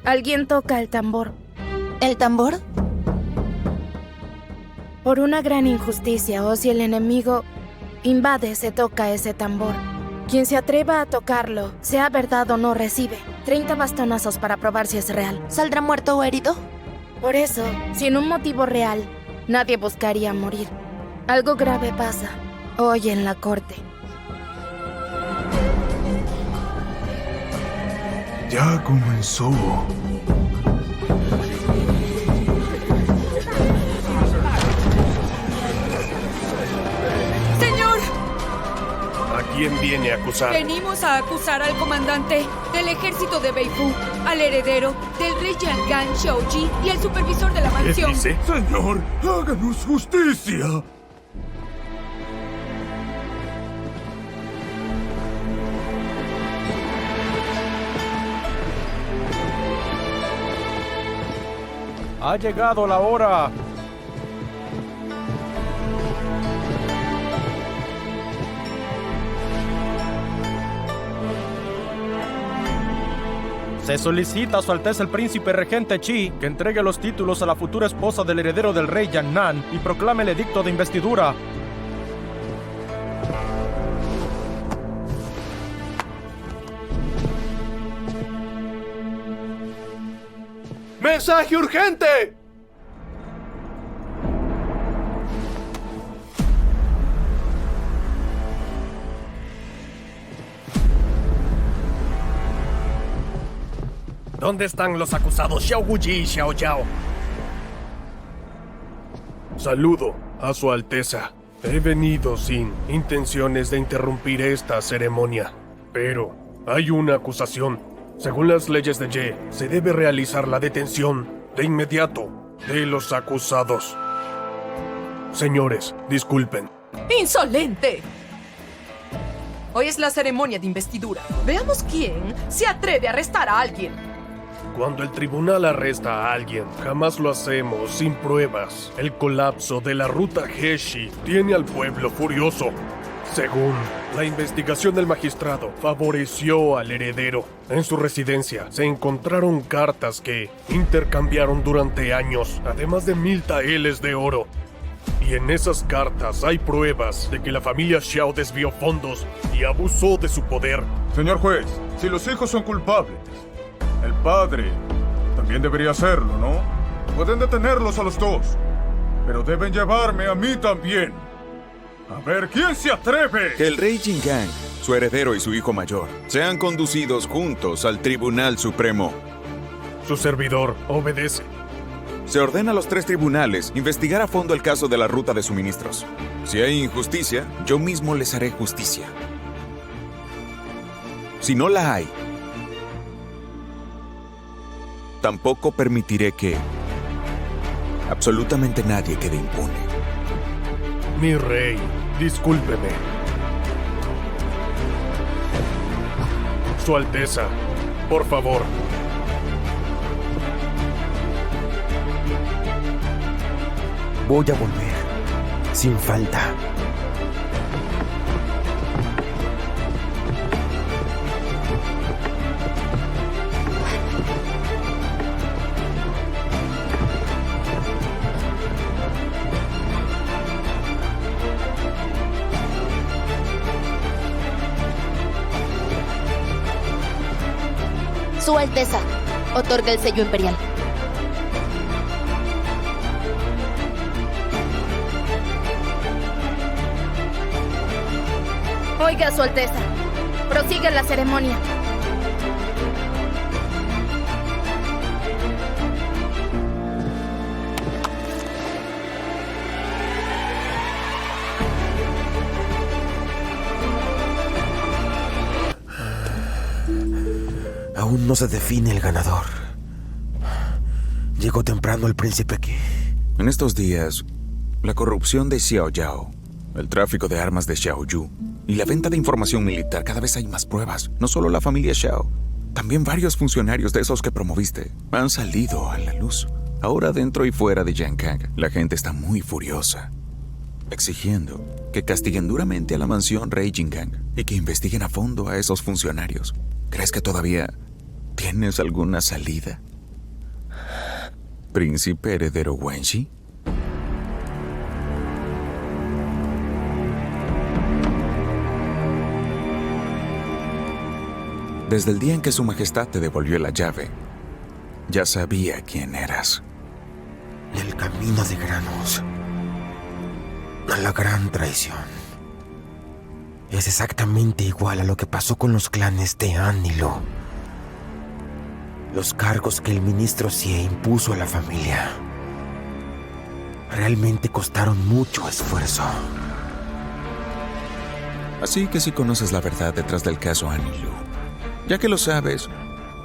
Alguien toca el tambor. ¿El tambor? Por una gran injusticia, o si el enemigo invade, se toca ese tambor. Quien se atreva a tocarlo, sea verdad o no, recibe 30 bastonazos para probar si es real. ¿Saldrá muerto o herido? Por eso, sin un motivo real, nadie buscaría morir. Algo grave pasa hoy en la corte. Ya comenzó. ¡Señor! ¿A quién viene a acusar? Venimos a acusar al comandante del ejército de Beifu, al heredero del rey Yangan Xiaoji y al supervisor de la ¿Qué mansión. dice? Señor, háganos justicia. Ha llegado la hora. Se solicita a Su Alteza el Príncipe Regente Qi que entregue los títulos a la futura esposa del heredero del rey Yannan y proclame el edicto de investidura. ¡Mensaje urgente! ¿Dónde están los acusados Xiao Guji y Xiao Yao? Saludo a Su Alteza. He venido sin intenciones de interrumpir esta ceremonia, pero hay una acusación. Según las leyes de Ye, se debe realizar la detención de inmediato de los acusados. Señores, disculpen. ¡Insolente! Hoy es la ceremonia de investidura. Veamos quién se atreve a arrestar a alguien. Cuando el tribunal arresta a alguien, jamás lo hacemos sin pruebas. El colapso de la ruta Heshi tiene al pueblo furioso. Según la investigación del magistrado, favoreció al heredero. En su residencia se encontraron cartas que intercambiaron durante años, además de 1000 taeles de oro. Y en esas cartas hay pruebas de que la familia Xiao desvió fondos y abusó de su poder. Señor juez, si los hijos son culpables, el padre también debería hacerlo, ¿no? Pueden detenerlos a los dos, pero deben llevarme a mí también. A ver, ¿quién se atreve? Que el rey Jingang, su heredero y su hijo mayor sean conducidos juntos al Tribunal Supremo. Su servidor obedece. Se ordena a los 3 tribunales investigar a fondo el caso de la ruta de suministros. Si hay injusticia, yo mismo les haré justicia. Si no la hay, tampoco permitiré que absolutamente nadie quede impune. Mi rey, discúlpeme. Su Alteza, por favor. Voy a volver, sin falta. Su Alteza, otorga el sello imperial. Oiga, Su Alteza, prosigue la ceremonia. Aún no se define el ganador. Llegó temprano el príncipe Qi. En estos días, la corrupción de Xiao Yao, el tráfico de armas de Xiao Yu y la venta de información militar, cada vez hay más pruebas. No solo la familia Xiao, también varios funcionarios de esos que promoviste han salido a la luz. Ahora dentro y fuera de Yangang, la gente está muy furiosa, exigiendo que castiguen duramente a la mansión Rey Jingang y que investiguen a fondo a esos funcionarios. ¿Crees que todavía tienes alguna salida? ¿Príncipe heredero Wenji? Desde el día en que Su Majestad te devolvió la llave, ya sabía quién eras. El camino de granos a la gran traición es exactamente igual a lo que pasó con los clanes de An y Lo. Los cargos que el ministro Xie impuso a la familia realmente costaron mucho esfuerzo. Así que si conoces la verdad detrás del caso An y Lo, ya que lo sabes,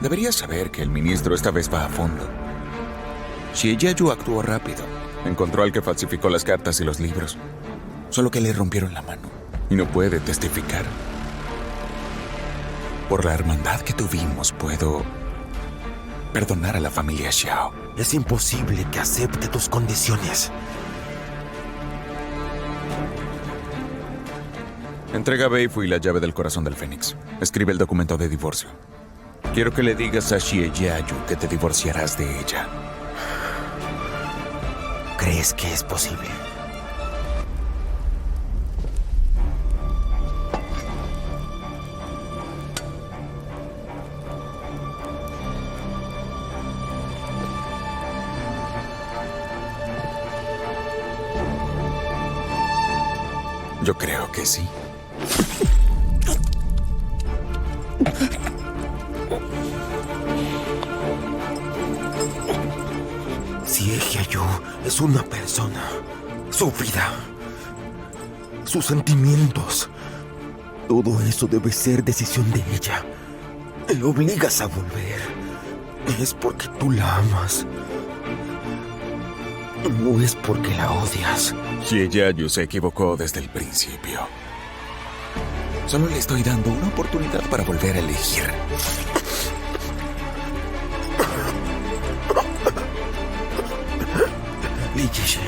deberías saber que el ministro esta vez va a fondo. Xie Yayu actuó rápido. Encontró al que falsificó las cartas y los libros. Solo que le rompieron la mano y no puede testificar. Por la hermandad que tuvimos, puedo perdonar a la familia Xiao. Es imposible que acepte tus condiciones. Entrega a Beifu y la llave del corazón del Fénix. Escribe el documento de divorcio. Quiero que le digas a Xie Yayu que te divorciarás de ella. ¿Crees que es posible? Yo creo que sí. Xie Yayu es una persona. Su vida, sus sentimientos, todo eso debe ser decisión de ella. Le obligas a volver. Es porque tú la amas. No es porque la odias. Xie Yayu se equivocó desde el principio. Solo le estoy dando una oportunidad para volver a elegir. Li Yixi.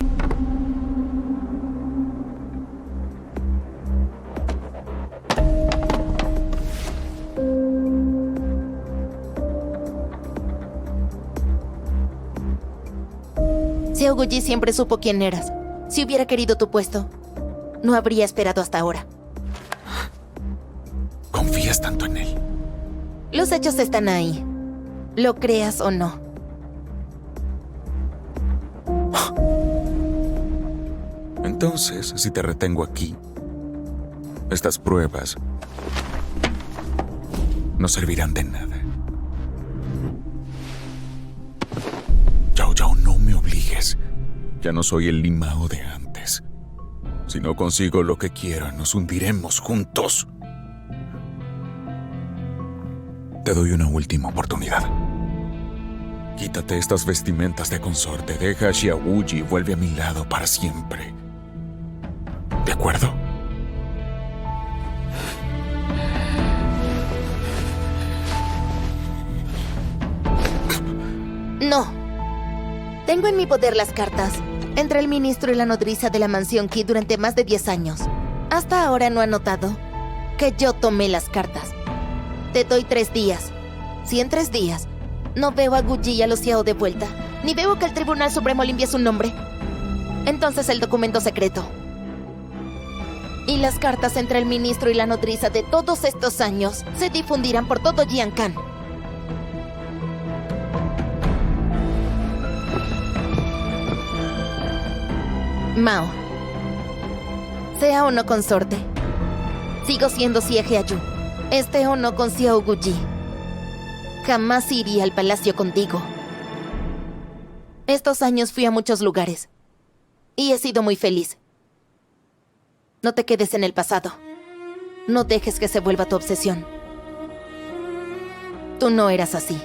Xiao Guji siempre supo quién eras. Si hubiera querido tu puesto, no habría esperado hasta ahora. ¿Confías tanto en él? Los hechos están ahí. Lo creas o no. Entonces, si te retengo aquí, estas pruebas no servirán de nada. Yao Yao, no me obligues. Ya no soy el Limao de antes. Si no consigo lo que quiero, nos hundiremos juntos. Te doy una última oportunidad. Quítate estas vestimentas de consorte, deja a Xiaoyu y vuelve a mi lado para siempre. ¿De acuerdo? No. Tengo en mi poder las cartas entre el ministro y la nodriza de la mansión Qi durante más de 10 años. Hasta ahora no ha notado que yo tomé las cartas. Te doy 3 días. Si en 3 días no veo a Guji y a los Xiao de vuelta, ni veo que el Tribunal Supremo limpie su nombre, entonces el documento secreto y las cartas entre el ministro y la nodriza de todos estos años se difundirán por todo Jiangkan. Mao, sea o no consorte, sigo siendo Xie Yayu. Esté o no con Xiao Guji, jamás iría al palacio contigo. Estos años fui a muchos lugares y he sido muy feliz. No te quedes en el pasado. No dejes que se vuelva tu obsesión. Tú no eras así.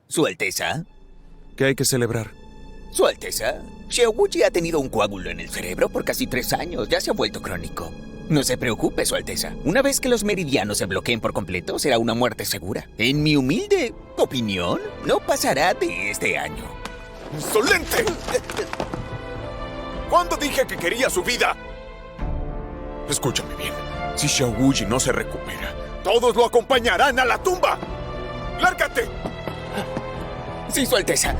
Su Alteza. ¿Qué hay que celebrar? Su Alteza. Xiaoguji ha tenido un coágulo en el cerebro por casi 3 años. Ya se ha vuelto crónico. No se preocupe, Su Alteza. Una vez que los meridianos se bloqueen por completo, será una muerte segura. En mi humilde opinión, no pasará de este año. ¡Insolente! ¿Cuándo dije que quería su vida? Escúchame bien. Si Xiao Wuji no se recupera, todos lo acompañarán a la tumba. ¡Lárgate! Sí, Su Alteza.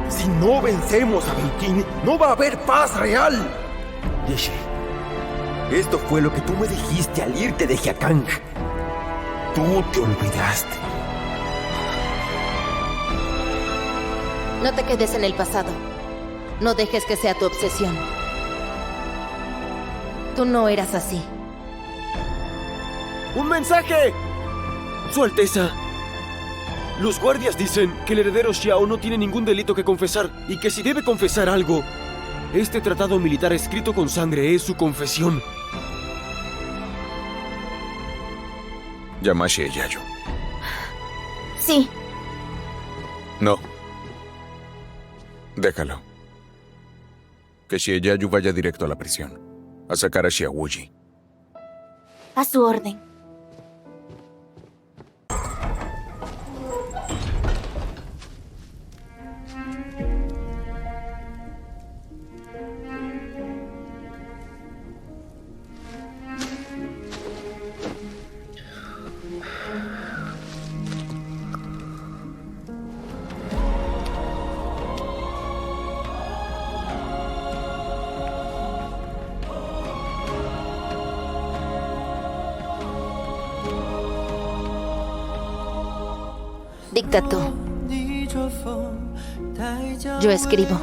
Si no vencemos a Beijing, no va a haber paz real. Ye, esto fue lo que tú me dijiste al irte de Jiakang. Tú te olvidaste. No te quedes en el pasado. No dejes que sea tu obsesión. Tú no eras así. ¡Un mensaje! Su Alteza. Los guardias dicen que el heredero Xiao no tiene ningún delito que confesar y que si debe confesar algo, este tratado militar escrito con sangre es su confesión. Llama a Xie-Yayu. Sí. No. Déjalo. Que Xie-Yayu vaya directo a la prisión. A sacar a Xiao Wuji. A su orden. Dicta tú. Yo escribo.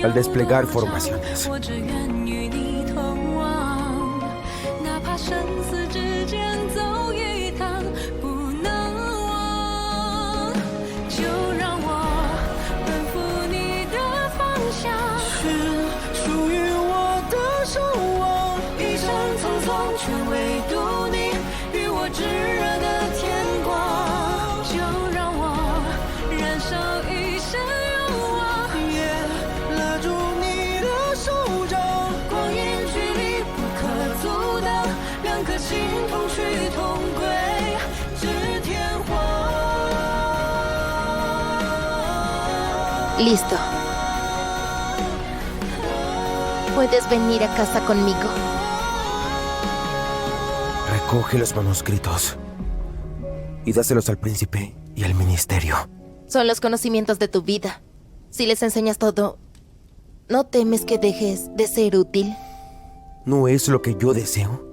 Al desplegar formaciones, Listo. Puedes venir a casa conmigo. recoge los manuscritos y dáselos al príncipe y al ministerio. Son los conocimientos de tu vida. Si les enseñas todo, ¿no temes que dejes de ser útil? ¿No es lo que yo deseo?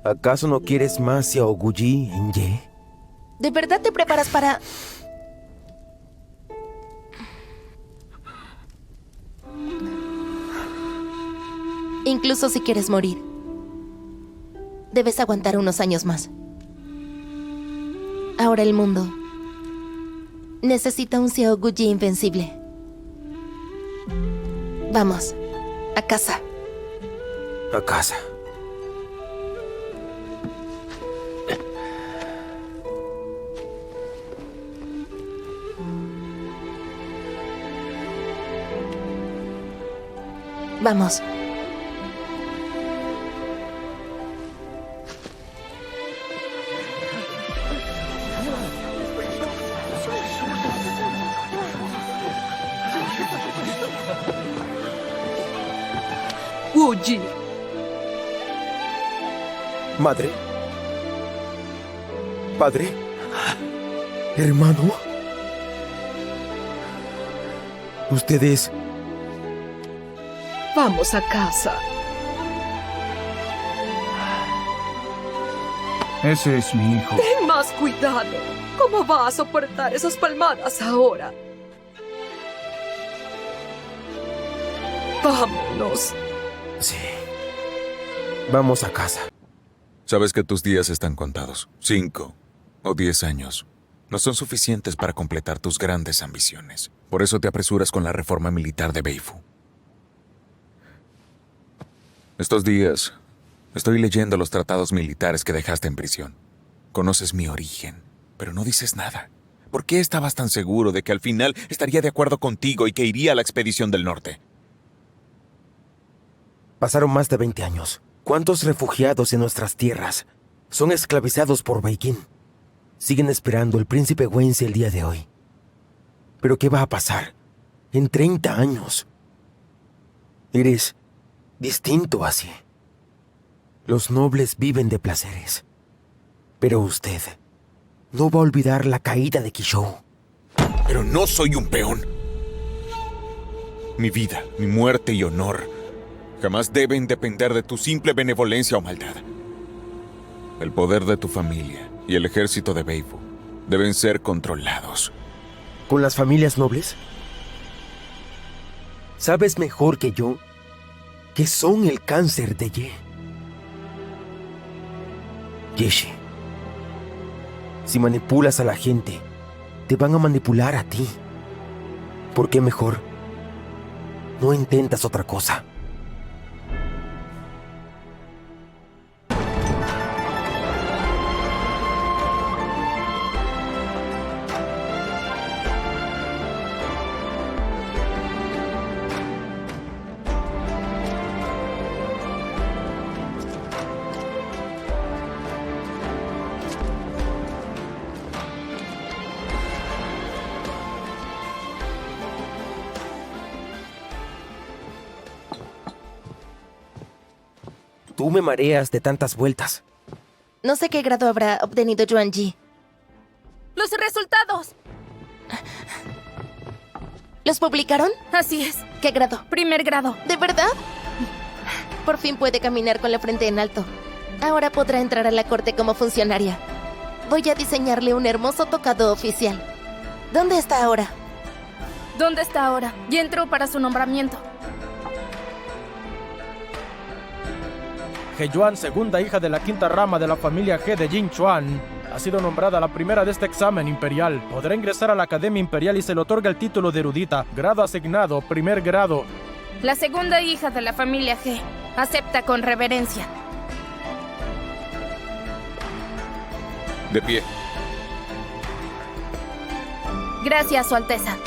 ¿Acaso no quieres más Xiao Wuji en Ye? ¿De verdad te preparas para...? Incluso si quieres morir, debes aguantar unos años más. Ahora el mundo necesita un Xiao Wuji invencible. Vamos, a casa. A casa. Vamos. Wuji. Madre. Padre. Hermano. Ustedes... Vamos a casa. Ese es mi hijo. Ten más cuidado. ¿Cómo va a soportar esas palmadas ahora? Vámonos. Sí. Vamos a casa. Sabes que tus días están contados. 5 o 10 años no son suficientes para completar tus grandes ambiciones. Por eso te apresuras con la reforma militar de Beifu. Estos días estoy leyendo los tratados militares que dejaste en prisión. Conoces mi origen, pero no dices nada. ¿Por qué estabas tan seguro de que al final estaría de acuerdo contigo y que iría a la expedición del norte? Pasaron más de 20 años. ¿Cuántos refugiados en nuestras tierras son esclavizados por Baikin? Siguen esperando el príncipe Wensi el día de hoy. ¿Pero qué va a pasar en 30 años? Eres distinto así. Los nobles viven de placeres. Pero usted no va a olvidar la caída de Qishou. Pero no soy un peón. Mi vida, mi muerte y honor jamás deben depender de tu simple benevolencia o maldad. El poder de tu familia y el ejército de Beifu deben ser controlados. ¿Con las familias nobles? Sabes mejor que yo que son el cáncer de Ye. Yeshi, si manipulas a la gente, te van a manipular a ti. ¿Por qué mejor no intentas otra cosa? Tú me mareas de tantas vueltas. No sé qué grado habrá obtenido Yuan Yi. ¡Los resultados! ¿Los publicaron? Así es. ¿Qué grado? Primer grado. ¿De verdad? Por fin puede caminar con la frente en alto. Ahora podrá entrar a la corte como funcionaria. Voy a diseñarle un hermoso tocado oficial. ¿Dónde está ahora? ¿Dónde está ahora? Ya entró para su nombramiento. He Yuan, segunda hija de la quinta rama de la familia He de Jin Chuan, ha sido nombrada la primera de este examen imperial. Podrá ingresar a la Academia Imperial y se le otorga el título de erudita. Grado asignado, primer grado. La segunda hija de la familia G acepta con reverencia. De pie. Gracias, Su Alteza.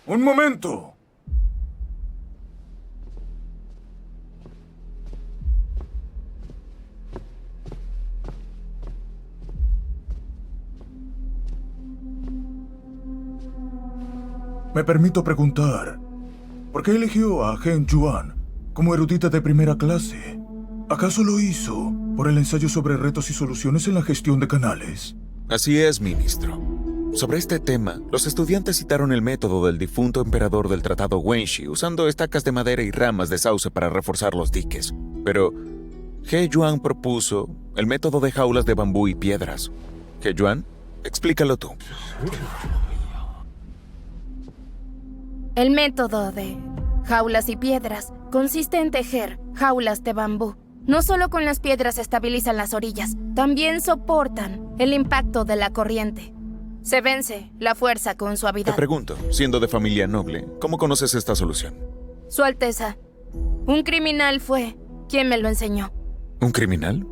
¡Un momento! Me permito preguntar, ¿por qué eligió a He Yuan como erudita de primera clase? ¿Acaso lo hizo por el ensayo sobre retos y soluciones en la gestión de canales? Así es, ministro. Sobre este tema, los estudiantes citaron el método del difunto emperador del Tratado Wenshi, usando estacas de madera y ramas de sauce para reforzar los diques. Pero He Yuan propuso el método de jaulas de bambú y piedras. He Yuan, explícalo tú. El método de jaulas y piedras consiste en tejer jaulas de bambú. No solo con las piedras estabilizan las orillas, también soportan el impacto de la corriente. Se vence la fuerza con suavidad. Te pregunto, siendo de familia noble, ¿cómo conoces esta solución? Su Alteza, un criminal fue quien me lo enseñó. ¿Un criminal?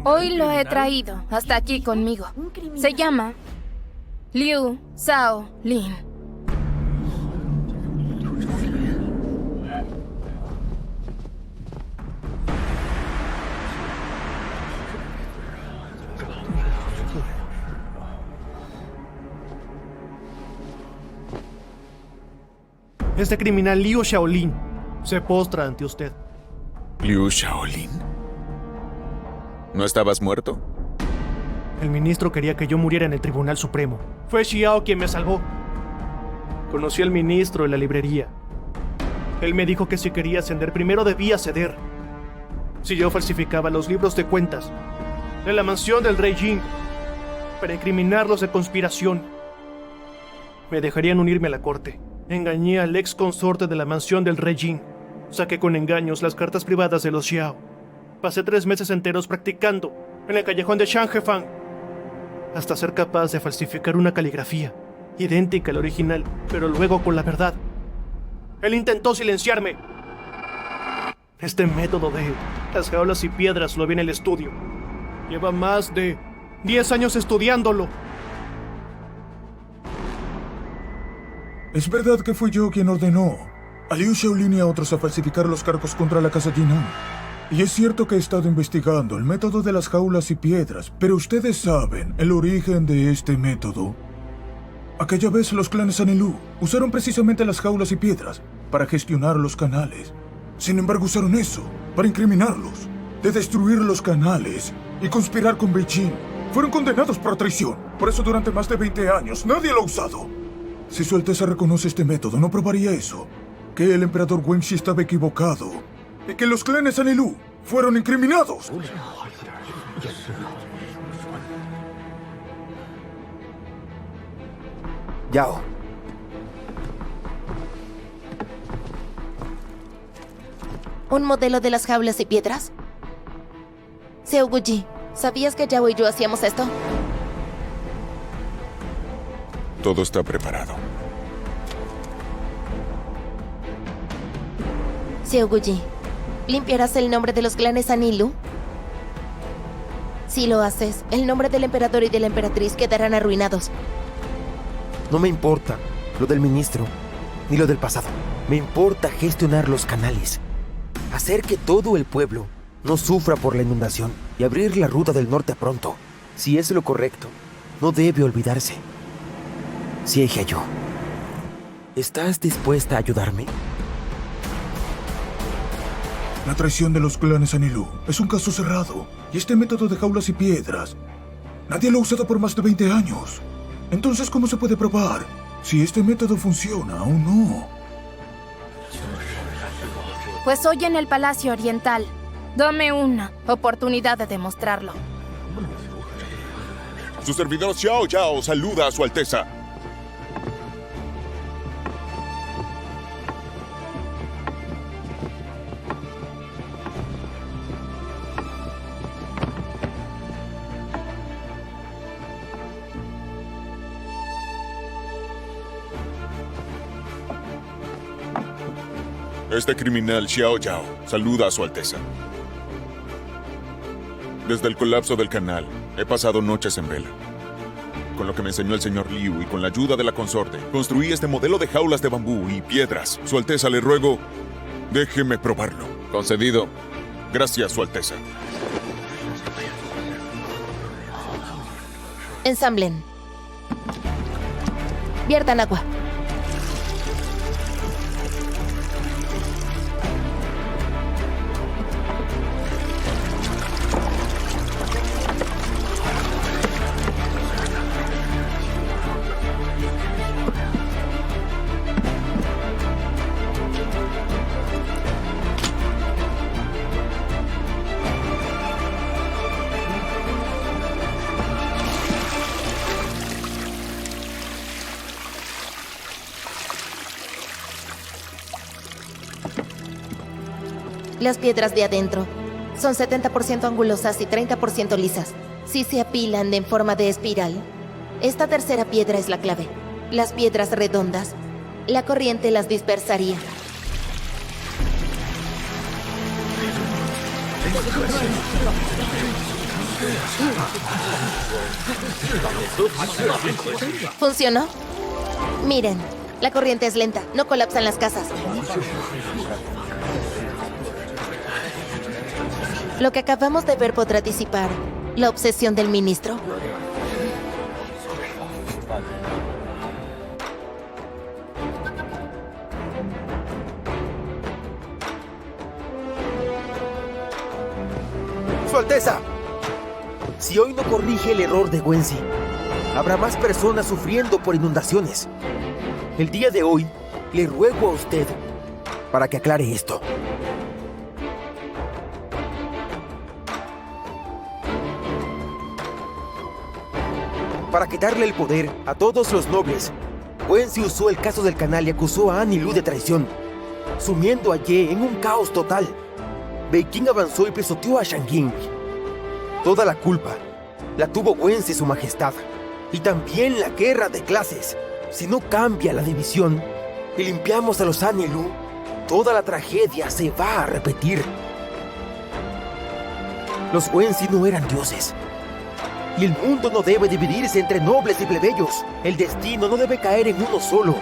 Hoy lo he traído hasta aquí conmigo. Se llama Liu Shaolin. Este criminal Liu Shaolin se postra ante usted. ¿Liu Shaolin? ¿No estabas muerto? El ministro quería que yo muriera en el Tribunal Supremo. Fue Xiao quien me salvó. Conocí al ministro en la librería. Él me dijo que si quería ascender primero debía ceder. Si yo falsificaba los libros de cuentas en la mansión del rey Jin para incriminarlos de conspiración, me dejarían unirme a la corte. Engañé al ex consorte de la mansión del rey Jin. Saqué con engaños las cartas privadas de los Xiao. Pasé 3 meses enteros practicando en el callejón de Shangefang hasta ser capaz de falsificar una caligrafía idéntica al original, pero luego con la verdad. Él intentó silenciarme. Este método de las jaulas y piedras lo vi en el estudio. Lleva más de 10 años estudiándolo. Es verdad que fui yo quien ordenó a Liu Shaolin y a otros a falsificar los cargos contra la casa Jinan. Y es cierto que he estado investigando el método de las jaulas y piedras, pero ustedes saben el origen de este método. Aquella vez los clanes Anilú usaron precisamente las jaulas y piedras para gestionar los canales. Sin embargo, usaron eso para incriminarlos, de destruir los canales y conspirar con Beijing. Fueron condenados por traición. Por eso durante más de 20 años nadie lo ha usado. Si Su Alteza reconoce este método, no probaría eso, que el emperador Wenxi estaba equivocado y que los clanes Anilú fueron incriminados. Yao. ¿Un modelo de las jaulas y piedras? Seo Guji, ¿sabías que Yao y yo hacíamos esto? Todo está preparado. Seo Guji, ¿limpiarás el nombre de los clanes Anilú? Si lo haces, el nombre del emperador y de la emperatriz quedarán arruinados. No me importa lo del ministro, ni lo del pasado. Me importa gestionar los canales. Hacer que todo el pueblo no sufra por la inundación y abrir la ruta del norte pronto. Si es lo correcto, no debe olvidarse. Xie Yu, ¿estás dispuesta a ayudarme? La traición de los clanes Anilú es un caso cerrado. Y este método de jaulas y piedras, nadie lo ha usado por más de 20 años. Entonces, ¿cómo se puede probar si este método funciona o no? Pues hoy en el Palacio Oriental, dame una oportunidad de demostrarlo. Su servidor Xiao Yao saluda a Su Alteza. Este criminal Xiao Yao saluda a Su Alteza. Desde el colapso del canal, he pasado noches en vela. Con lo que me enseñó el señor Liu y con la ayuda de la consorte, construí este modelo de jaulas de bambú y piedras. Su Alteza, le ruego, déjeme probarlo. Concedido. Gracias, Su Alteza. Ensamblen. Viertan agua. Las piedras de adentro son 70% angulosas y 30% lisas. Si se apilan en forma de espiral, esta tercera piedra es la clave. Las piedras redondas, la corriente las dispersaría. ¿Funcionó? Miren, la corriente es lenta, no colapsan las casas. Lo que acabamos de ver podrá disipar la obsesión del ministro. ¡Su Alteza! Si hoy no corrige el error de Wenxi, habrá más personas sufriendo por inundaciones. El día de hoy, le ruego a usted para que aclare esto. Para quitarle el poder a todos los nobles, Wenxi usó el caso del canal y acusó a Anilú de traición, sumiendo a Ye en un caos total. Beijing avanzó y pisoteó a Shangyin. Toda la culpa la tuvo Wenxi, su majestad, y también la guerra de clases. Si no cambia la división y limpiamos a los Anilú, toda la tragedia se va a repetir. Los Wenxi no eran dioses. Y el mundo no debe dividirse entre nobles y plebeyos. El destino no debe caer en uno solo.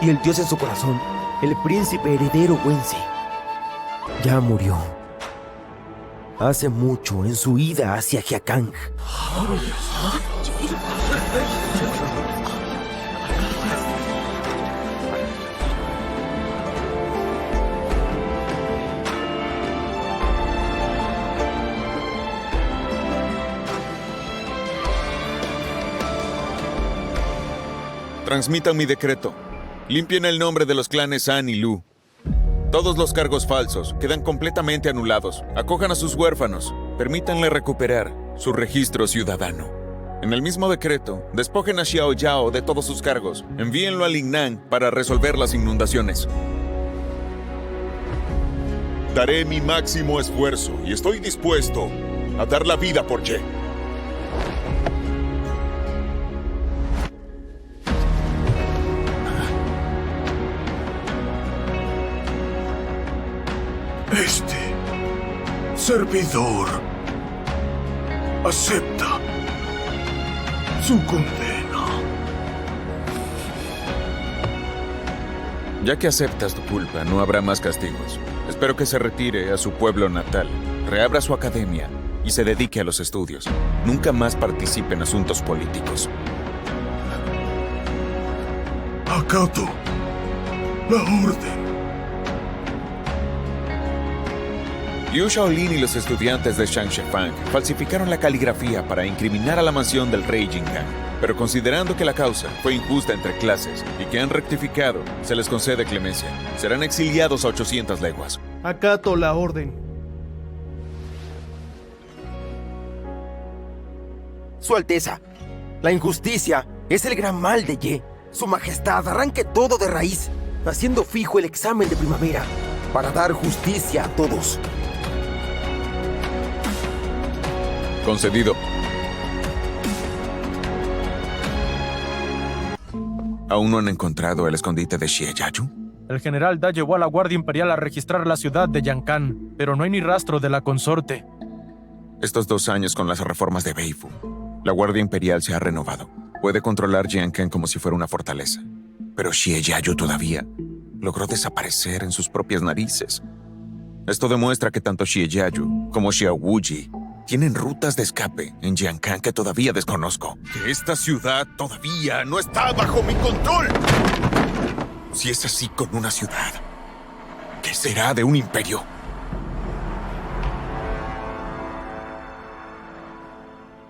Y el dios en su corazón, el príncipe heredero Wensi, ya murió. Hace mucho en su ida hacia Jiakang. Transmitan mi decreto. Limpien el nombre de los clanes An y Lu. Todos los cargos falsos quedan completamente anulados. Acojan a sus huérfanos. Permítanle recuperar su registro ciudadano. En el mismo decreto, despojen a Xiao Yao de todos sus cargos. Envíenlo a Lingnan para resolver las inundaciones. Daré mi máximo esfuerzo y estoy dispuesto a dar la vida por Ye. Este servidor acepta su condena. Ya que aceptas tu culpa, no habrá más castigos. Espero que se retire a su pueblo natal, reabra su academia y se dedique a los estudios. Nunca más participe en asuntos políticos. Acato la orden. Liu Shaolin y los estudiantes de Shang Shefang falsificaron la caligrafía para incriminar a la mansión del rey Jingang. Pero considerando que la causa fue injusta entre clases y que han rectificado, se les concede clemencia. Serán exiliados a 800 leguas. Acato la orden. Su Alteza, la injusticia es el gran mal de Ye. Su Majestad arranque todo de raíz, haciendo fijo el examen de primavera, para dar justicia a todos. Concedido. ¿Aún no han encontrado el escondite de Xie Yayu? El general Da llevó a la Guardia Imperial a registrar la ciudad de Yankan, pero no hay ni rastro de la consorte. Estos 2 años con las reformas de Beifu, la Guardia Imperial se ha renovado. Puede controlar Yankan como si fuera una fortaleza. Pero Xie Yayu todavía logró desaparecer en sus propias narices. Esto demuestra que tanto Xie Yayu como Xiao Wuji tienen rutas de escape en Yankan que todavía desconozco. Que esta ciudad todavía no está bajo mi control. Si es así con una ciudad, ¿qué será de un imperio?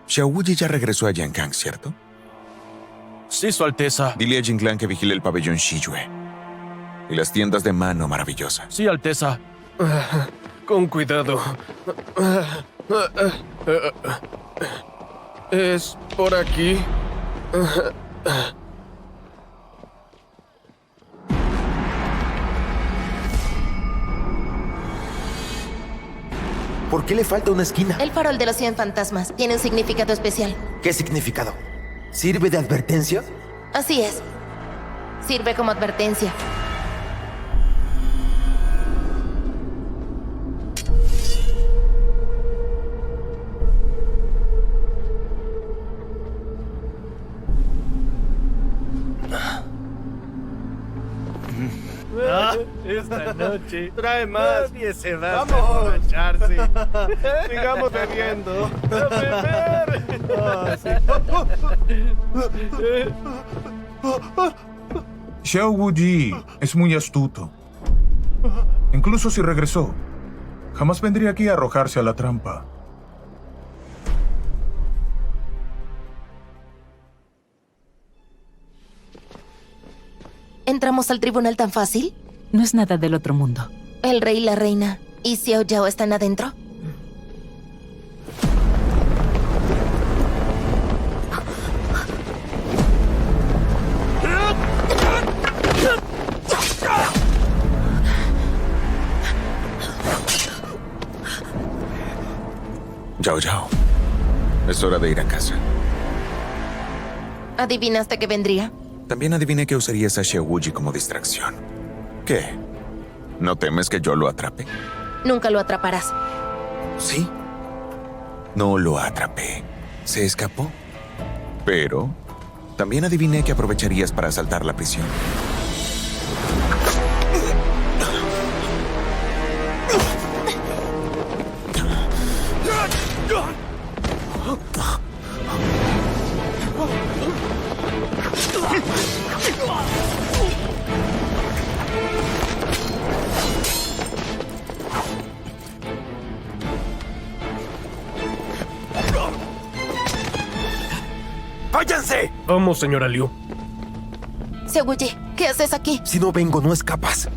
Xiao Wuji ya regresó a Yankan, ¿cierto? Sí, Su Alteza. Dile a Jinglan que vigile el pabellón Shiyue y las tiendas de mano maravillosa. Sí, Alteza. Con cuidado. ¿Es por aquí? ¿Por qué le falta una esquina? El farol de los 100 fantasmas tiene un significado especial. ¿Qué significado? ¿Sirve de advertencia? Así es. Sirve como advertencia. Esta noche trae más. Nadie se va a emborracharse. Sigamos bebiendo. ¡A beber! Xiao Wuji es muy astuto. Incluso si regresó, jamás vendría aquí a arrojarse a la trampa. ¿Entramos al tribunal tan fácil? No es nada del otro mundo. ¿El rey y la reina y Xiao Yao están adentro? Yao Yao, es hora de ir a casa. ¿Adivinaste que vendría? También adiviné que usarías a Xiao Wuji como distracción. ¿Qué? ¿No temes que yo lo atrape? Nunca lo atraparás. Sí. No lo atrapé. se escapó. Pero también adiviné que aprovecharías para asaltar la prisión. ¡Váyanse! Vamos, señora Liu. Xiaoyi, ¿qué haces aquí? Si no vengo, no escapas.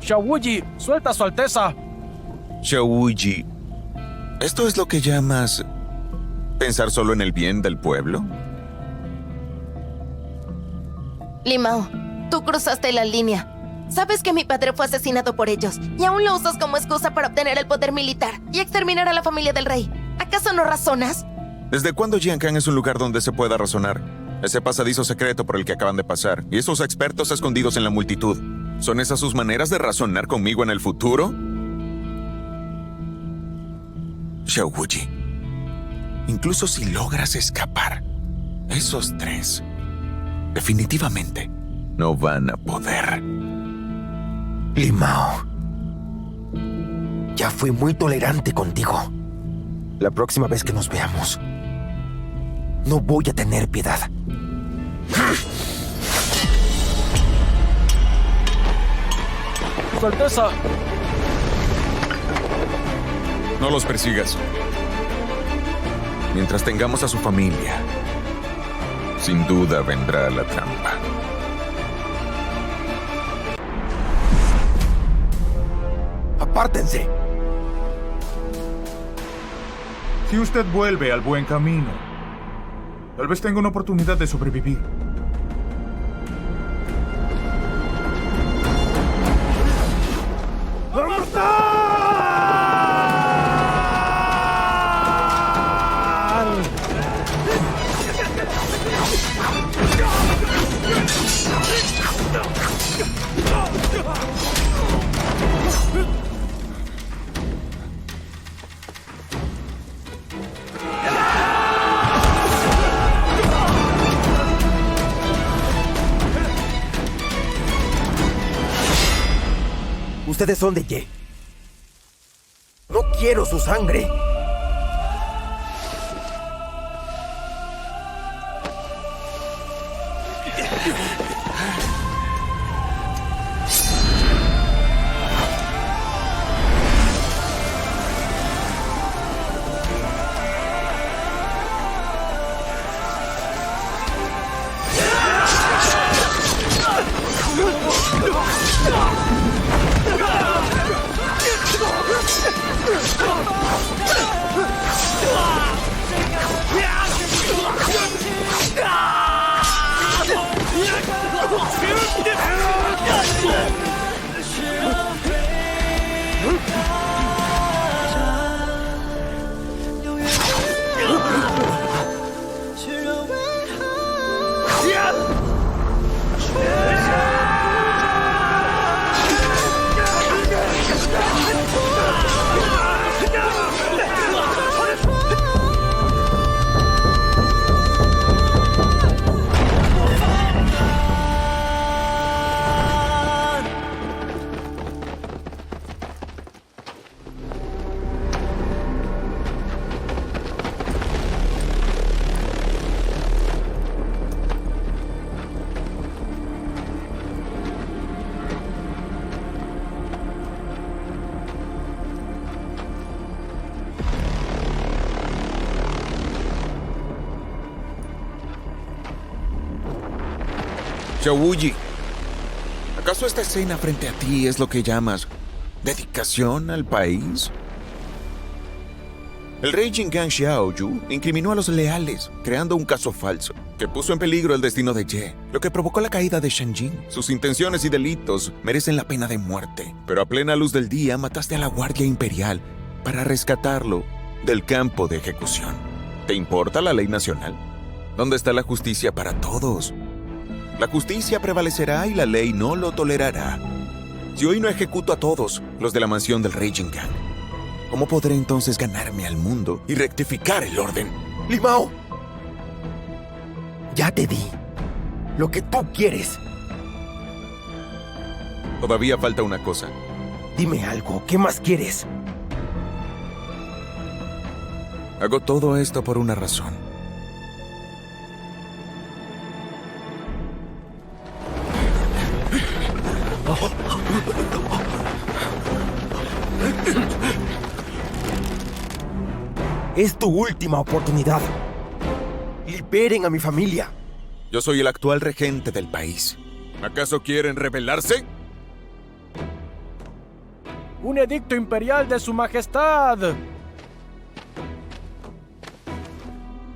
Xiaoyi, suelta a su alteza. Xiaoyi, ¿esto es lo que llamas pensar solo en el bien del pueblo? Limao, tú cruzaste la línea. Sabes que mi padre fue asesinado por ellos y aún lo usas como excusa para obtener el poder militar y exterminar a la familia del rey. ¿Acaso no razonas? ¿Desde cuándo Jiankang es un lugar donde se pueda razonar? Ese pasadizo secreto por el que acaban de pasar y esos expertos escondidos en la multitud. ¿Son esas sus maneras de razonar conmigo en el futuro? Xiaoyi, incluso si logras escapar, esos tres definitivamente no van a poder. Limao, ya fui muy tolerante contigo. La próxima vez que nos veamos, no voy a tener piedad. Su alteza. No los persigas. Mientras tengamos a su familia, sin duda vendrá la trampa. ¡Apártense! Si usted vuelve al buen camino, tal vez tenga una oportunidad de sobrevivir. Ustedes son de Ye. No quiero su sangre. Xiaoyi, ¿acaso esta escena frente a ti es lo que llamas dedicación al país? El rey Jing'an Xiaoyu incriminó a los leales, creando un caso falso que puso en peligro el destino de Ye, lo que provocó la caída de Shanjin. Sus intenciones y delitos merecen la pena de muerte, pero a plena luz del día mataste a la Guardia Imperial para rescatarlo del campo de ejecución. ¿Te importa la ley nacional? ¿Dónde está la justicia para todos? La justicia prevalecerá y la ley no lo tolerará. Si hoy no ejecuto a todos los de la mansión del rey Jing'an, ¿cómo podré entonces ganarme al mundo y rectificar el orden? Limao. Ya te di lo que tú quieres. Todavía falta una cosa. Dime algo, ¿qué más quieres? Hago todo esto por una razón. Es tu última oportunidad. Liberen a mi familia. Yo soy el actual regente del país. ¿Acaso quieren rebelarse? ¡Un edicto imperial de su majestad!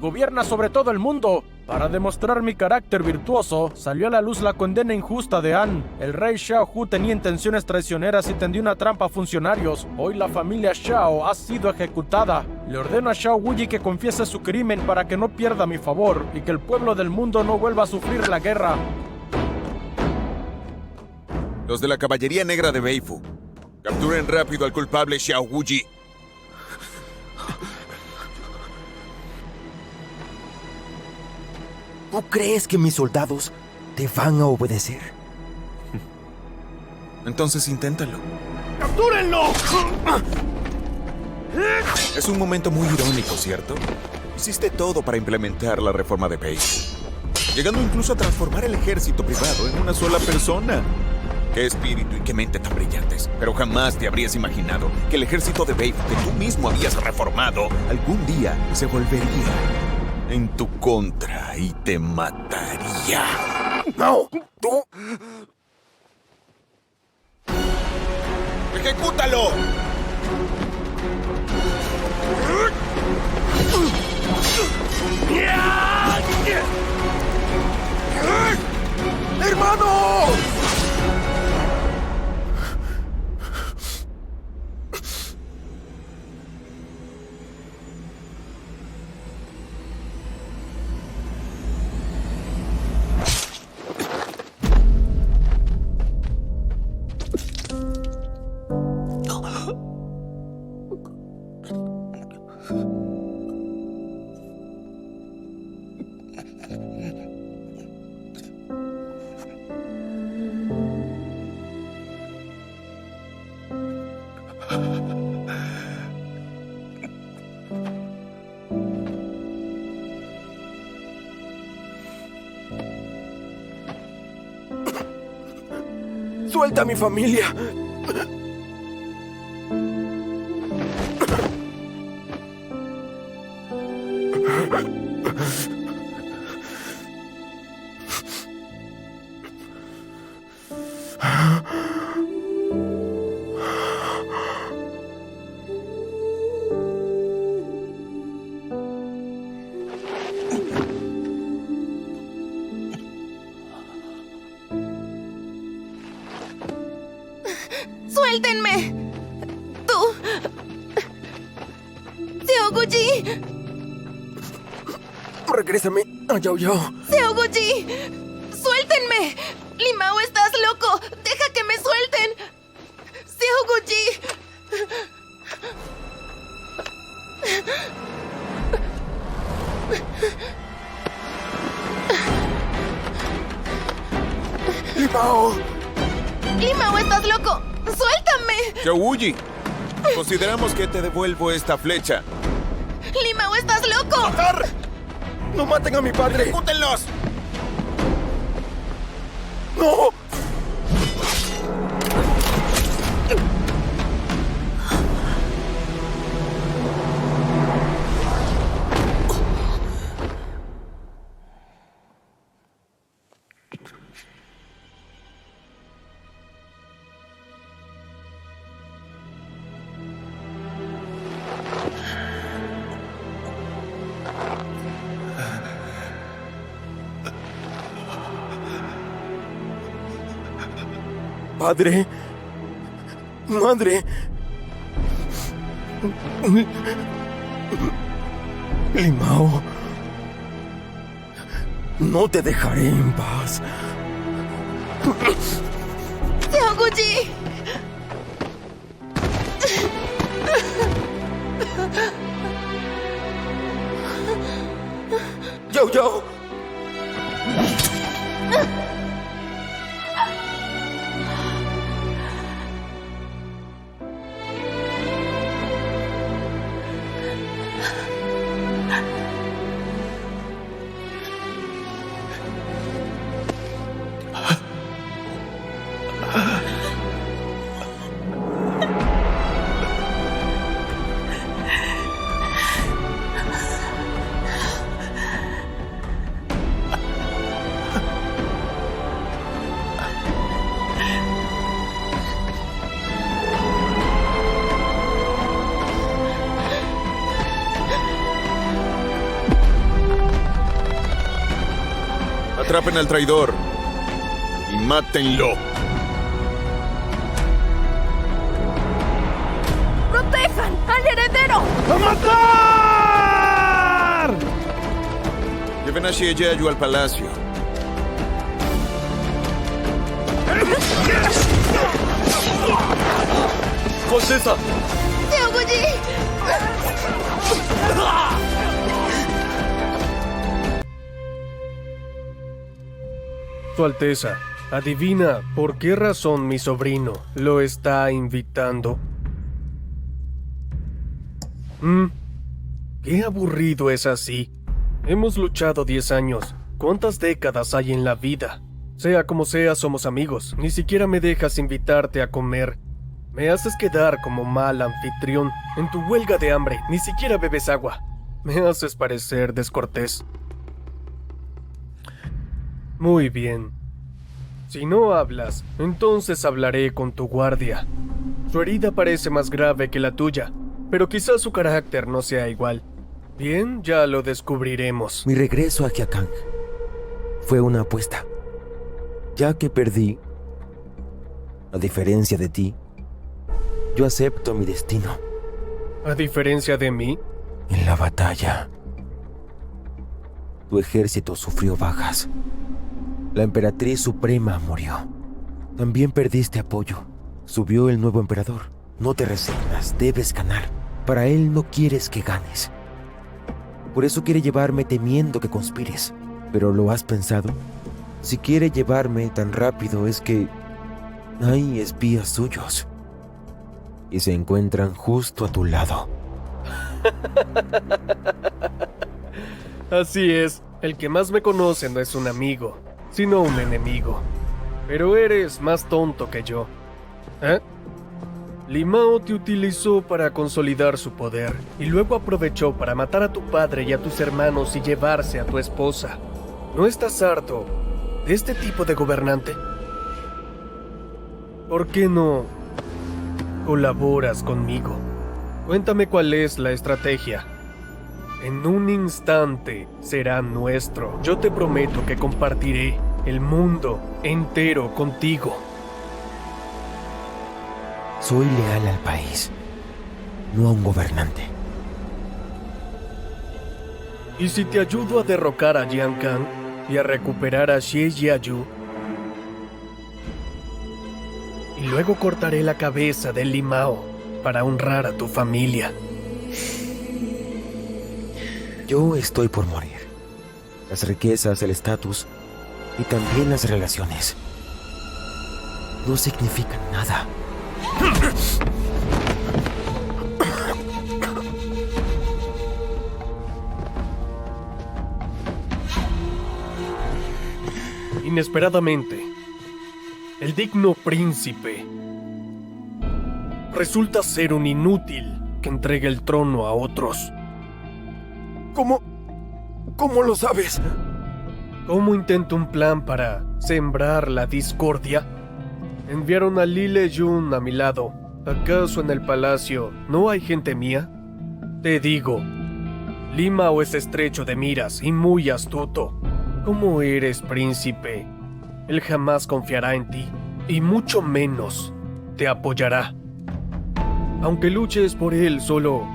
Gobierna sobre todo el mundo. Para demostrar mi carácter virtuoso, salió a la luz la condena injusta de An. El rey Xiao Hu tenía intenciones traicioneras y tendió una trampa a funcionarios. Hoy la familia Xiao ha sido ejecutada. Le ordeno a Xiao Wuyi que confiese su crimen para que no pierda mi favor y que el pueblo del mundo no vuelva a sufrir la guerra. Los de la Caballería Negra de Beifu. Capturen rápido al culpable Xiao Wuyi. ¿Tú crees que mis soldados te van a obedecer? Entonces inténtalo. ¡Captúrenlo! Es un momento muy irónico, ¿cierto? Hiciste todo para implementar la reforma de Beifu, llegando incluso a transformar el ejército privado en una sola persona. ¡Qué espíritu y qué mente tan brillantes! Pero jamás te habrías imaginado que el ejército de Beifu que tú mismo habías reformado algún día se volvería en tu contra y te mataría. ¡No! ¡Tú! ¡Ejecútalo! ¡Hermano! ¡Suelta a mi familia! ¡Suéltenme! ¡Tú! ¡Xiao Wuyi! ¡Regrésame a Yao Yao! ¡Xiao Wuyi! ¡Suéltenme! ¡Limao, estás loco! ¡Deja que me suelten! ¡Xiao Wuyi! ¡Limao! ¡Limao, estás loco! ¡Suéltame! Xiao Wuyi, consideramos que te devuelvo esta flecha. ¡Limao, estás loco! ¡Matar! ¡No maten a mi padre! ¡Ejecútenlos! ¡No! Padre, madre, Limao, no te dejaré en paz. ¡Xiao Wuyi! Xiaoyao! Atrapen al traidor y mátenlo. ¡Protejan al heredero! ¡A matar! Lleven a Xie Yayu al palacio. ¡Su Alteza! ¡Xiaoguji! Su Alteza, adivina por qué razón mi sobrino lo está invitando. Qué aburrido es así. Hemos luchado 10 años. ¿Cuántas décadas hay en la vida? Sea como sea, somos amigos. Ni siquiera me dejas invitarte a comer. Me haces quedar como mal anfitrión. En tu huelga de hambre, ni siquiera bebes agua. Me haces parecer descortés. Muy bien. Si no hablas, entonces hablaré con tu guardia. Su herida parece más grave que la tuya, pero quizás su carácter no sea igual. Bien, ya lo descubriremos. Mi regreso a Jiakang fue una apuesta. Ya que perdí, a diferencia de ti, yo acepto mi destino. A diferencia de mí, En la batalla, tu ejército sufrió bajas. La emperatriz suprema murió. También perdiste apoyo. Subió el nuevo emperador. No te resignas, debes ganar. Para él no quieres que ganes. Por eso quiere llevarme temiendo que conspires. ¿Pero lo has pensado? Si quiere llevarme tan rápido es que hay espías suyos. Y se encuentran justo a tu lado. así es. El que más me conoce no es un amigo, sino un enemigo. Pero eres más tonto que yo. ¿Eh? Limao te utilizó para consolidar su poder y luego aprovechó para matar a tu padre y a tus hermanos y llevarse a tu esposa. ¿No estás harto de este tipo de gobernante? ¿Por qué no colaboras conmigo? Cuéntame cuál es la estrategia. En un instante será nuestro. Yo te prometo que compartiré el mundo entero contigo. Soy leal al país, no a un gobernante. ¿Y si te ayudo a derrocar a Jiang Kang y a recuperar a Xie Yayu? Y luego cortaré la cabeza de Limao para honrar a tu familia. Yo estoy por morir. Las riquezas, el estatus y también las relaciones no significan nada. Inesperadamente, el digno príncipe resulta ser un inútil que entrega el trono a otros. ¿Cómo lo sabes? ¿Cómo intento un plan para sembrar la discordia? Enviaron a Li Leyun a mi lado. ¿Acaso en el palacio no hay gente mía? Te digo, Limao es estrecho de miras y muy astuto. ¿Cómo eres, príncipe? Él jamás confiará en ti, y mucho menos te apoyará. Aunque luches por él, solo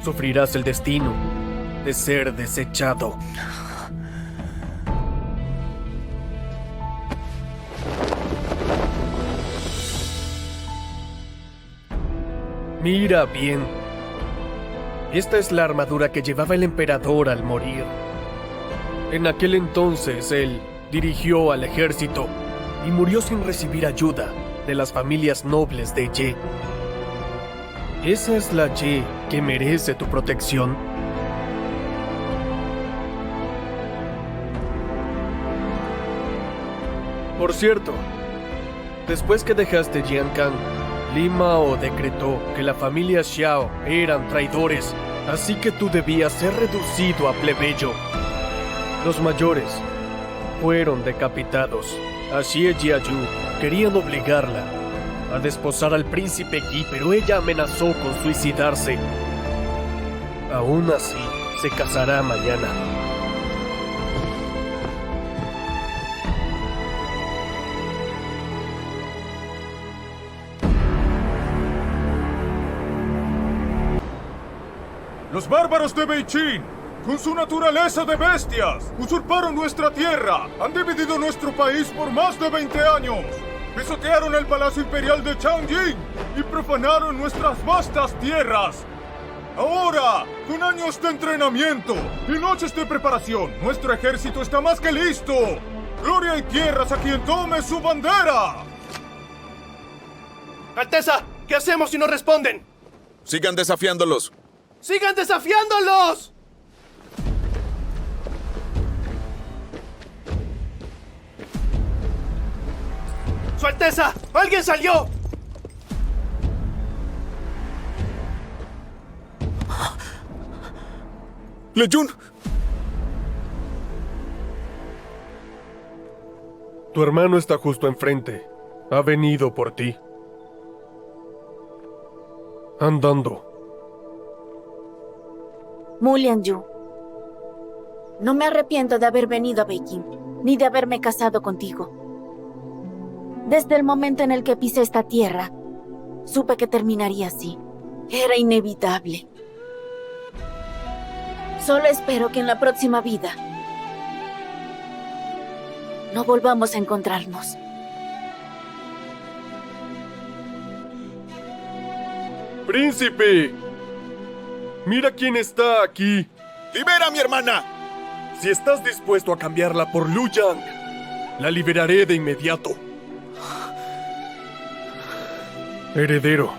sufrirás el destino de ser desechado. Mira bien. Esta es la armadura que llevaba el emperador al morir. En aquel entonces él dirigió al ejército y murió sin recibir ayuda de las familias nobles de Ye. ¿Esa es la Ye que merece tu protección? Por cierto, después que dejaste Jiankang, Li Mao decretó que la familia Xiao eran traidores, así que tú debías ser reducido a plebeyo. Los mayores fueron decapitados. A Xie Jiayu querían obligarla a desposar al príncipe Yi, pero ella amenazó con suicidarse. Aún así, se casará mañana. Los bárbaros de Beijing, con su naturaleza de bestias, usurparon nuestra tierra, han dividido nuestro país por más de 20 años, pisotearon el palacio imperial de Changjing y profanaron nuestras vastas tierras. Ahora, con años de entrenamiento y noches de preparación, nuestro ejército está más que listo. ¡Gloria y tierras a quien tome su bandera! Alteza, ¿qué hacemos si no responden? Sigan desafiándolos. ¡Sigan desafiándolos! ¡Su Alteza! ¡Alguien salió! ¡Leyun! Tu hermano está justo enfrente. Ha venido por ti. Andando. Mu Lianyu, no me arrepiento de haber venido a Beijing, ni de haberme casado contigo. Desde el momento en el que pisé esta tierra, supe que terminaría así. Era inevitable. Solo espero que en la próxima vida no volvamos a encontrarnos. ¡Príncipe! ¡Mira quién está aquí! ¡Libera a mi hermana! Si estás dispuesto a cambiarla por Lu Yang, la liberaré de inmediato. Heredero,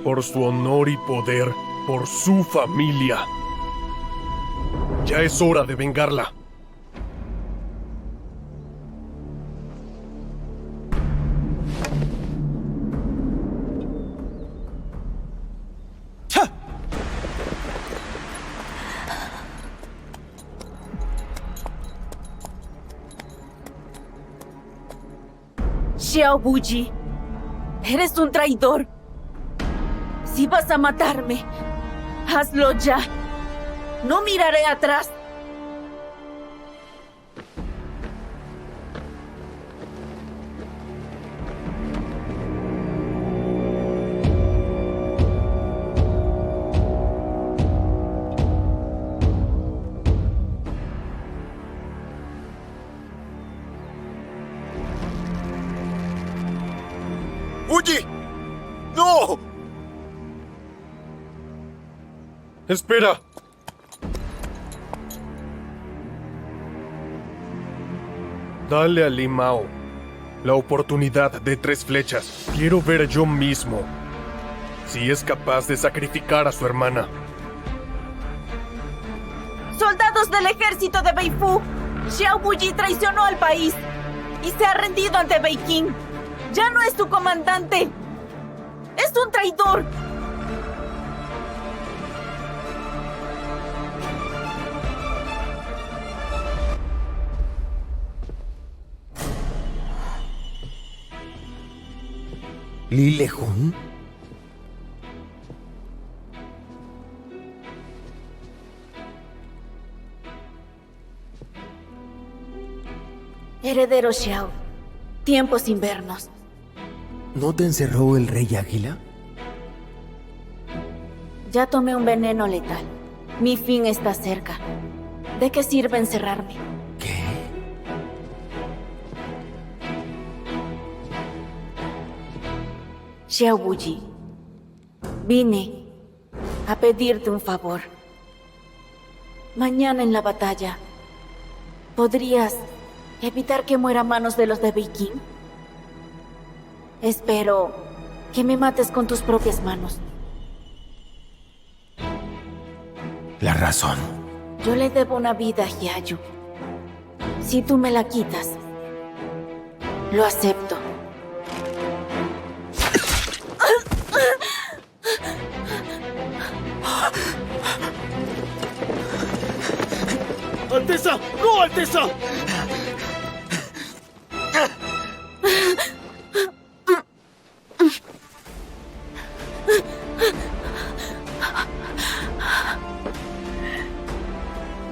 por su honor y poder, por su familia. Ya es hora de vengarla. Xiao Buji, eres un traidor. Si vas a matarme, hazlo ya. No miraré atrás. ¡Huye! ¡No! ¡Espera! Dale a Li Mao la oportunidad de 3 flechas. Quiero ver yo mismo si es capaz de sacrificar a su hermana. ¡Soldados del ejército de Beifu! Xiao Buji traicionó al país y se ha rendido ante Beijing. ¡Ya no es tu comandante! ¡Es un traidor! ¿Li Lejun? Heredero Xiao, tiempos sin vernos. ¿No te encerró el rey águila? Ya tomé un veneno letal. Mi fin está cerca. ¿De qué sirve encerrarme? ¿Qué? Xiao Buji, vine a pedirte un favor. Mañana en la batalla, ¿podrías evitar que muera a manos de los de Beikin? Espero que me mates con tus propias manos. La razón. Yo le debo una vida a Hyayu. Si tú me la quitas, lo acepto. ¡Alteza! ¡No, Alteza!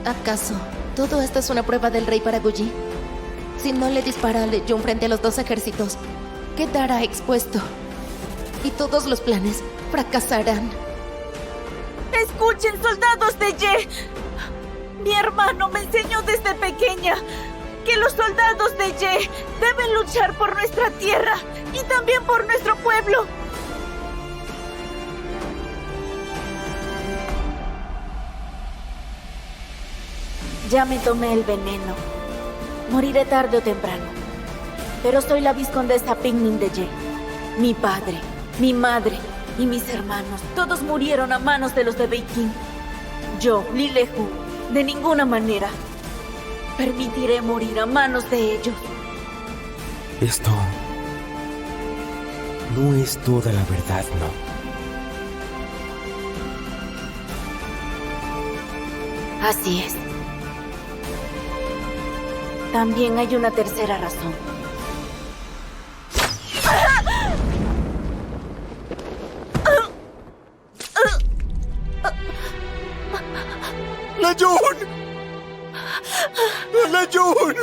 ¿Acaso todo esto es una prueba del rey para Guji? Si no le dispara a Lejun frente a los dos ejércitos, quedará expuesto. Y todos los planes fracasarán. ¡Escuchen, soldados de Ye! Mi hermano me enseñó desde pequeña que los soldados de Ye deben luchar por nuestra tierra y también por nuestro pueblo. Ya me tomé el veneno. Moriré tarde o temprano. Pero soy la vizcondesa Pingning de Ye. Mi padre, mi madre y mis hermanos, todos murieron a manos de los de Beikin. Yo, Li Leju, de ninguna manera permitiré morir a manos de ellos. Esto no es toda la verdad, ¿no? Así es. También hay una tercera razón. ¡Lejun! ¡Lejun!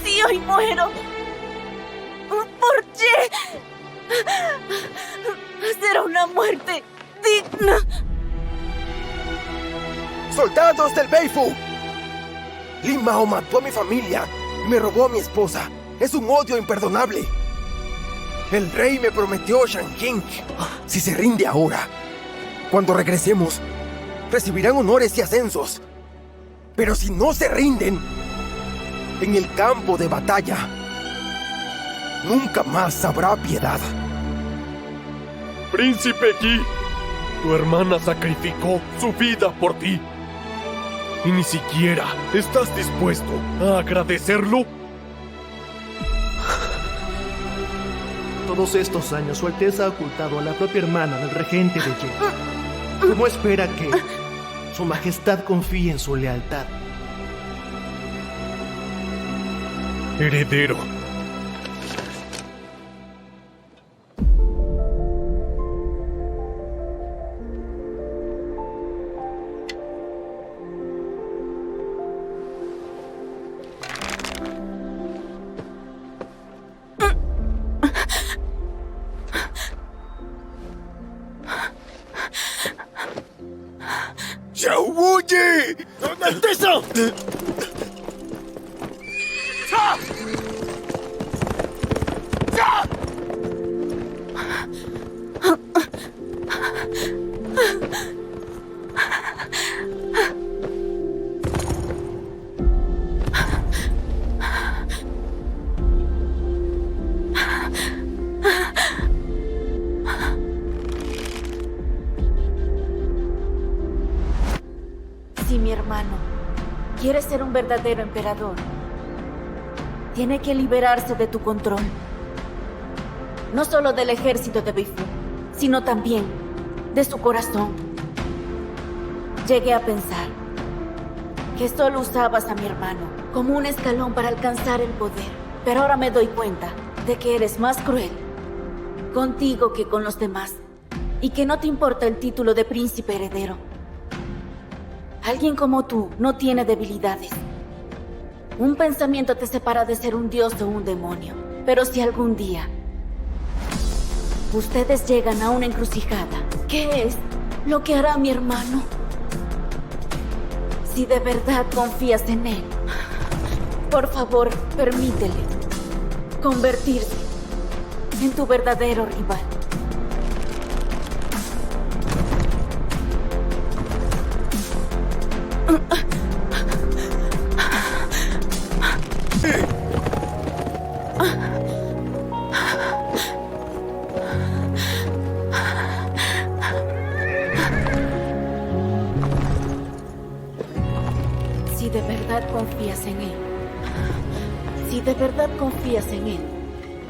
Si hoy muero por Ye, será una muerte digna. ¡Soldados del Beifu! Lin Mao mató a mi familia y me robó a mi esposa. Es un odio imperdonable. El rey me prometió Shanjing. Si se rinde ahora, cuando regresemos, recibirán honores y ascensos. Pero si no se rinden, en el campo de batalla, nunca más habrá piedad. Príncipe Yi, tu hermana sacrificó su vida por ti. ¿Y ni siquiera estás dispuesto a agradecerlo? Todos estos años, Su Alteza ha ocultado a la propia hermana del regente de Ye. ¿Cómo espera que Su Majestad confíe en su lealtad? Heredero. ¡Xiaowuji! ¡Alteza! Si mi hermano quiere ser un verdadero emperador, tiene que liberarse de tu control. No solo del ejército de Beifu, sino también de su corazón. Llegué a pensar que solo usabas a mi hermano como un escalón para alcanzar el poder. Pero ahora me doy cuenta de que eres más cruel contigo que con los demás. Y que no te importa el título de príncipe heredero. Alguien como tú no tiene debilidades. Un pensamiento te separa de ser un dios o un demonio. Pero si algún día ustedes llegan a una encrucijada, ¿qué es lo que hará mi hermano? Si de verdad confías en él, por favor, permítele convertirse en tu verdadero rival. Si de verdad confías en él, si de verdad confías en él,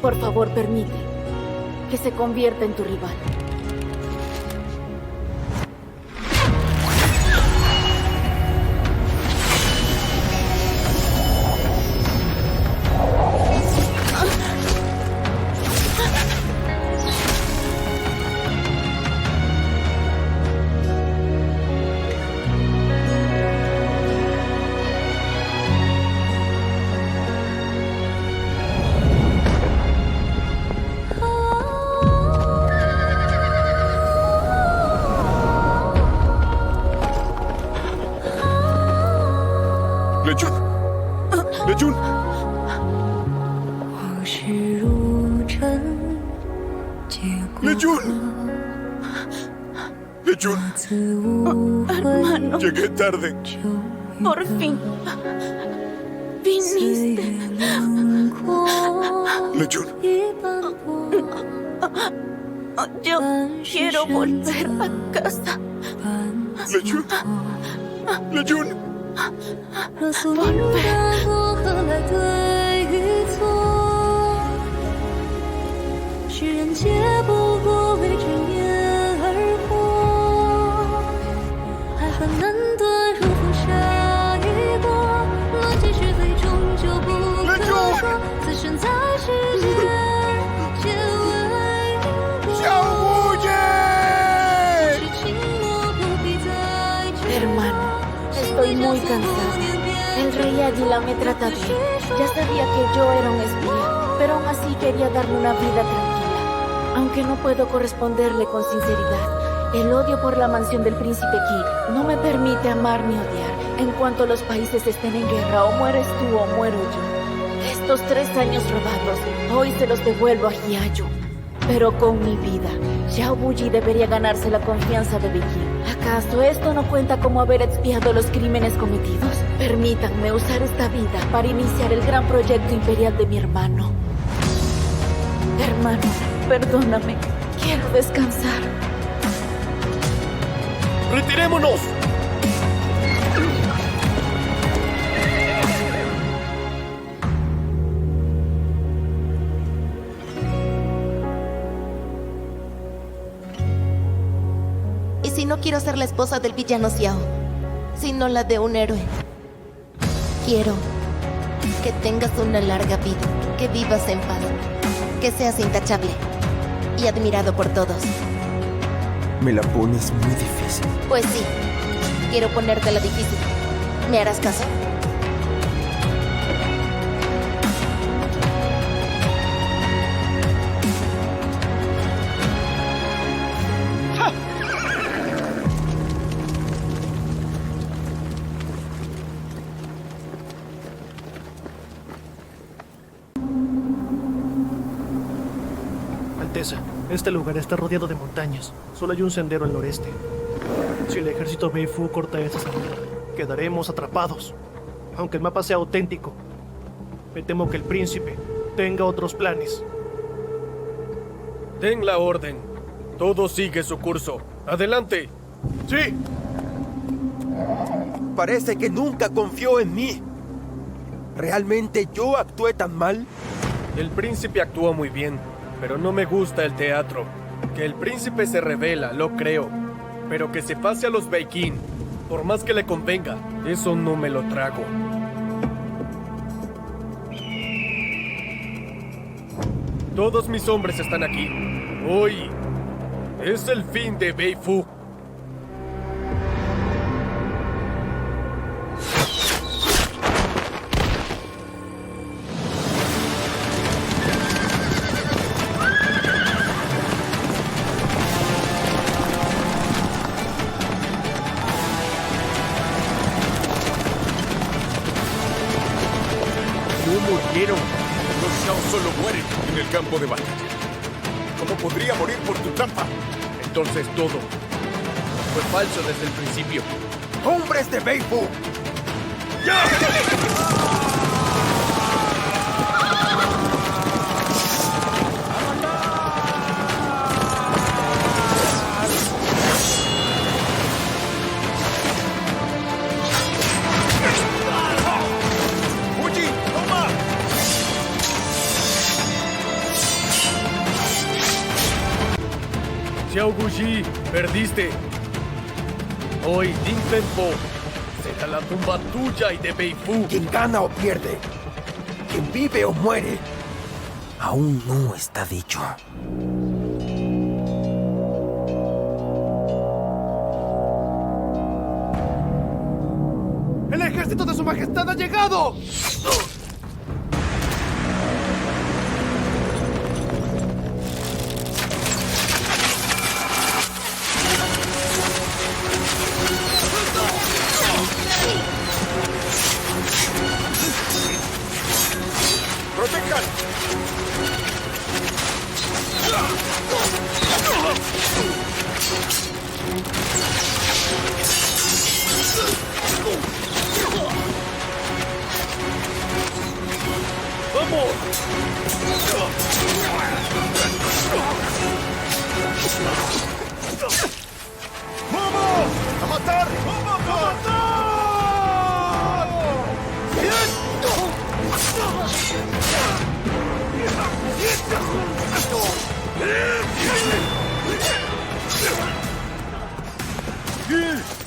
por favor permite que se convierta en tu rival. ¡Lechun! ¡Lechun! ¡Lechun! ¡Lechun! Hermano, Llegué tarde. por fin viniste. Lechun. Yo quiero volver a casa. Lechun. Lechun. Hermano, estoy muy cansada. El rey Águila me trata bien. Ya sabía que yo era un espía, pero aún así quería darle una vida tranquila. Aunque no puedo corresponderle con sinceridad, el odio por la mansión del príncipe Kid no me permite amar ni odiar. En cuanto los países estén en guerra, o mueres tú o muero yo. Estos 3 años robados, hoy se los devuelvo a Hyayu. Pero con mi vida, Xiao Buji debería ganarse la confianza de Beijing. ¿Acaso esto no cuenta como haber expiado los crímenes cometidos? Permítanme usar esta vida para iniciar el gran proyecto imperial de mi hermano. Hermano, perdóname. Quiero descansar. ¡Retirémonos! ¿Y si no quiero ser la esposa del villano Xiao, sino la de un héroe? Quiero que tengas una larga vida, que vivas en paz, que seas intachable y admirado por todos. Me la pones muy difícil. Pues sí, quiero ponértela difícil. ¿Me harás caso? Alteza, este lugar está rodeado de montañas. Solo hay un sendero al noreste. Si el ejército Beifu corta esa salida, quedaremos atrapados. Aunque el mapa sea auténtico, me temo que el príncipe tenga otros planes. Den la orden. Todo sigue su curso. ¡Adelante! ¡Sí! Parece que nunca confió en mí. ¿Realmente yo actué tan mal? El príncipe actúa muy bien, pero no me gusta el teatro. Que el príncipe se revela, lo creo. Pero que se pase a los Beikin, por más que le convenga, eso no me lo trago. Todos mis hombres están aquí. Hoy es el fin de Beifu. Los Xiao solo mueren en el campo de batalla. ¿Cómo podría morir por tu trampa? Entonces todo fue falso desde el principio. ¡Hombres de Beifu! ¡Ya! Xiao Guji, perdiste. Hoy Din Fen-po será la tumba tuya y de Beifu. Quien gana o pierde, quien vive o muere, aún no está dicho. ¡El ejército de su majestad ha llegado! ¡Protejan! ¡Vamos! ¡A matar! ¡Vamos! ¡A matar!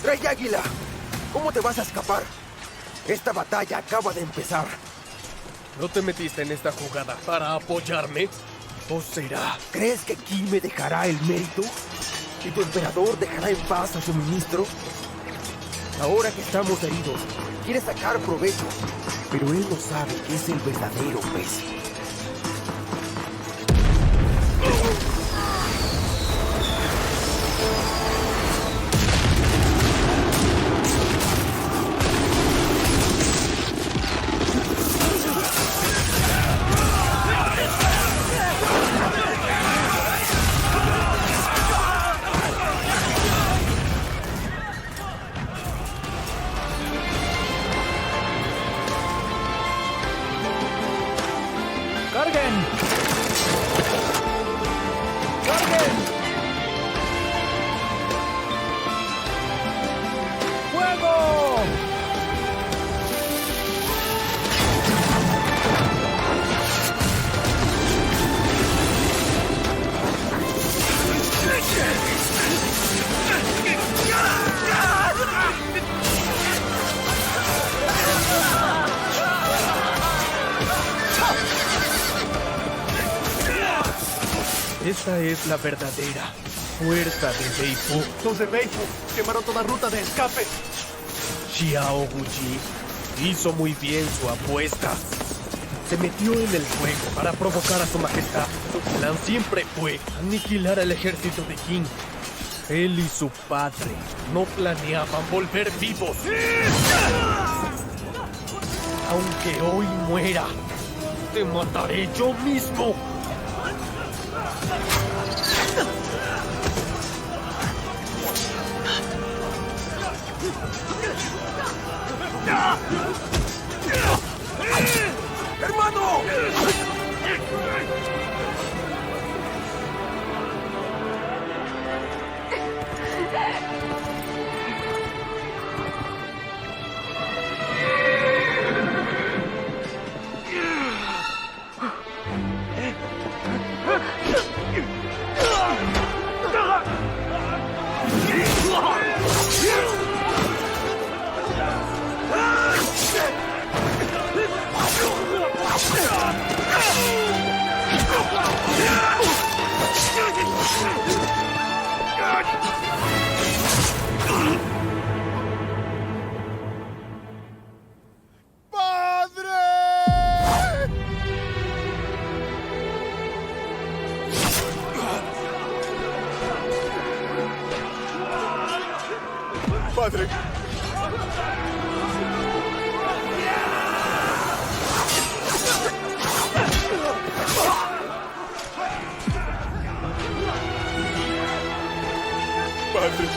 ¡Rey Águila! ¿Cómo te vas a escapar? Esta batalla acaba de empezar. ¿No te metiste en esta jugada para apoyarme? ¿O será? ¿Crees que Ki me dejará el mérito? ¿Y tu emperador dejará en paz a su ministro? Ahora que estamos heridos, quiere sacar provecho, pero él no sabe que es el verdadero pez. ¡Carguen! ¡Carguen! ¡Fuego! Esta es la verdadera fuerza de Beifu. Los de Beifu quemaron toda ruta de escape. Xiao Guji hizo muy bien su apuesta. Se metió en el juego para provocar a su majestad. Su plan siempre fue aniquilar al ejército de Qin. Él y su padre no planeaban volver vivos. Aunque hoy muera, te mataré yo mismo. ¡Hermano! ¡Padre! ¡Padre!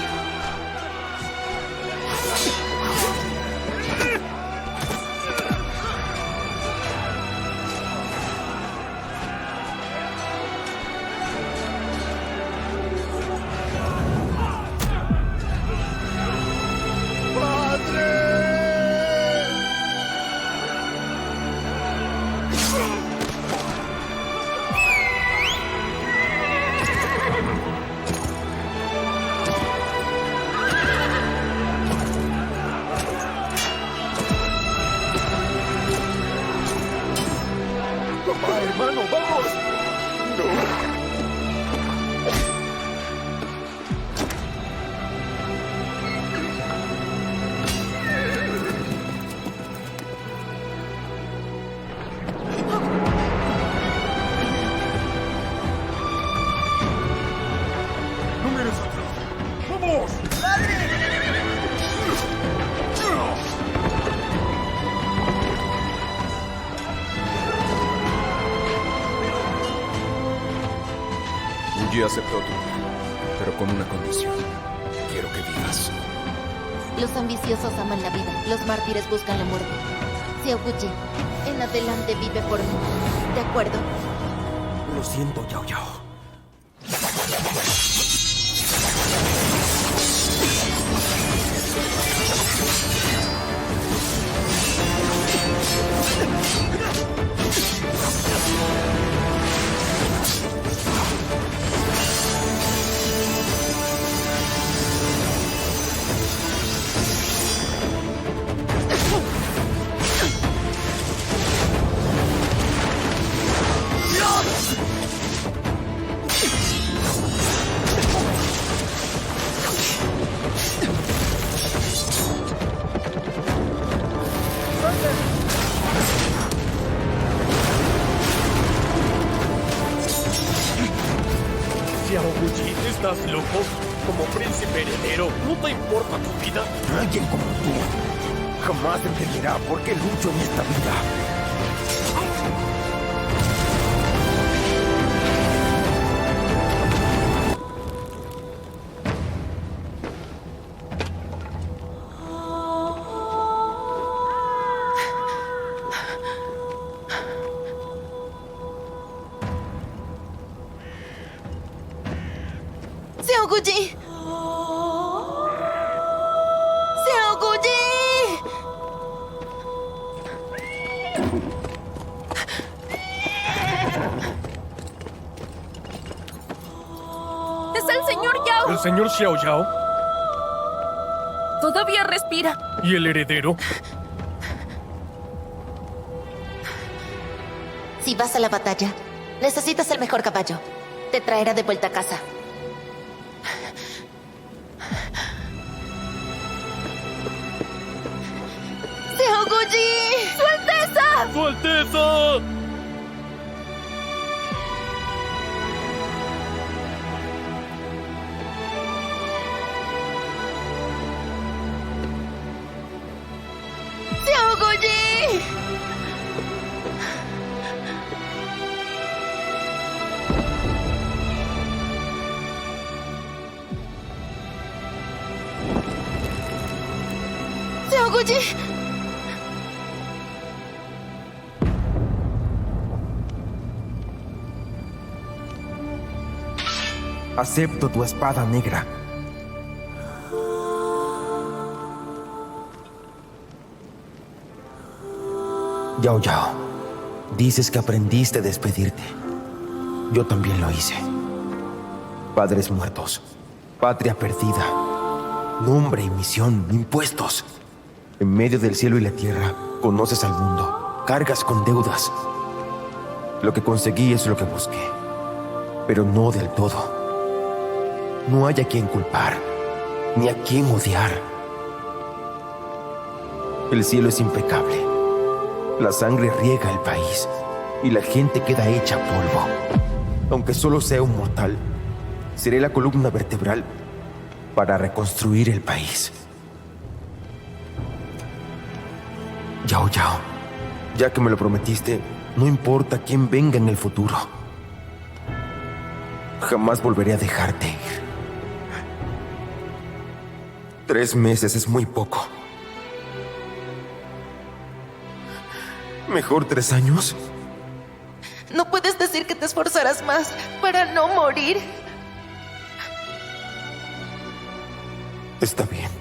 Uji aceptó tu plan, pero con una condición. Quiero que vivas. Los ambiciosos aman la vida, los mártires buscan la muerte. Xiaoguji, en adelante vive por mí. ¿De acuerdo? Lo siento, Yao Yao. Xiaoguji, ¿estás loco? Como príncipe heredero, ¿no te importa tu vida? Alguien como tú jamás entenderá por qué lucho en esta vida. ¡Xiaoguji! ¡Xiaoguji! ¡Es el señor Yao! ¿El señor Xiao Yao? Todavía respira. ¿Y el heredero? Si vas a la batalla, necesitas el mejor caballo. Te traerá de vuelta a casa. ¡Xiaoguji! ¡Su Alteza! ¡Su Alteza! ¡Xiaoguji! ¡Xiaoguji! Acepto tu espada negra. Yao Yao, dices que aprendiste a despedirte. Yo también lo hice. Padres muertos, patria perdida, nombre y misión impuestos. En medio del cielo y la tierra, conoces al mundo, cargas con deudas. Lo que conseguí es lo que busqué, pero no del todo. No hay a quien culpar, ni a quien odiar. El cielo es impecable. La sangre riega el país y la gente queda hecha polvo. Aunque solo sea un mortal, seré la columna vertebral para reconstruir el país. Yao Yao, ya que me lo prometiste, no importa quién venga en el futuro. Jamás volveré a dejarte ir. 3 meses es muy poco. ¿Mejor 3 años? ¿No puedes decir que te esforzarás más para no morir? Está bien.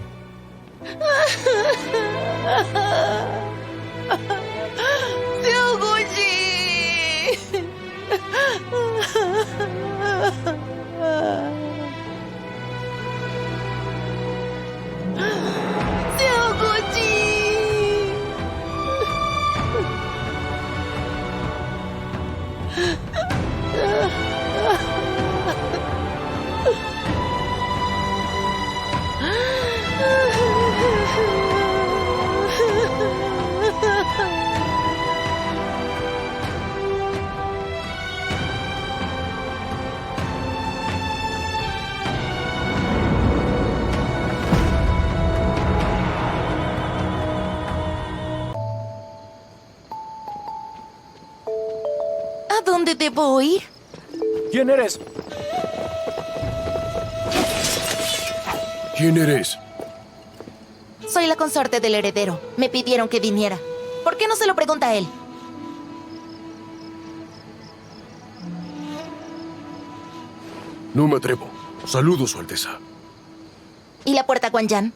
¿A dónde debo ir? ¿Quién eres? ¿Quién eres? Soy la consorte del heredero. Me pidieron que viniera. ¿Por qué no se lo pregunta a él? No me atrevo. Saludo, Su Alteza. ¿Y la puerta Guanyan?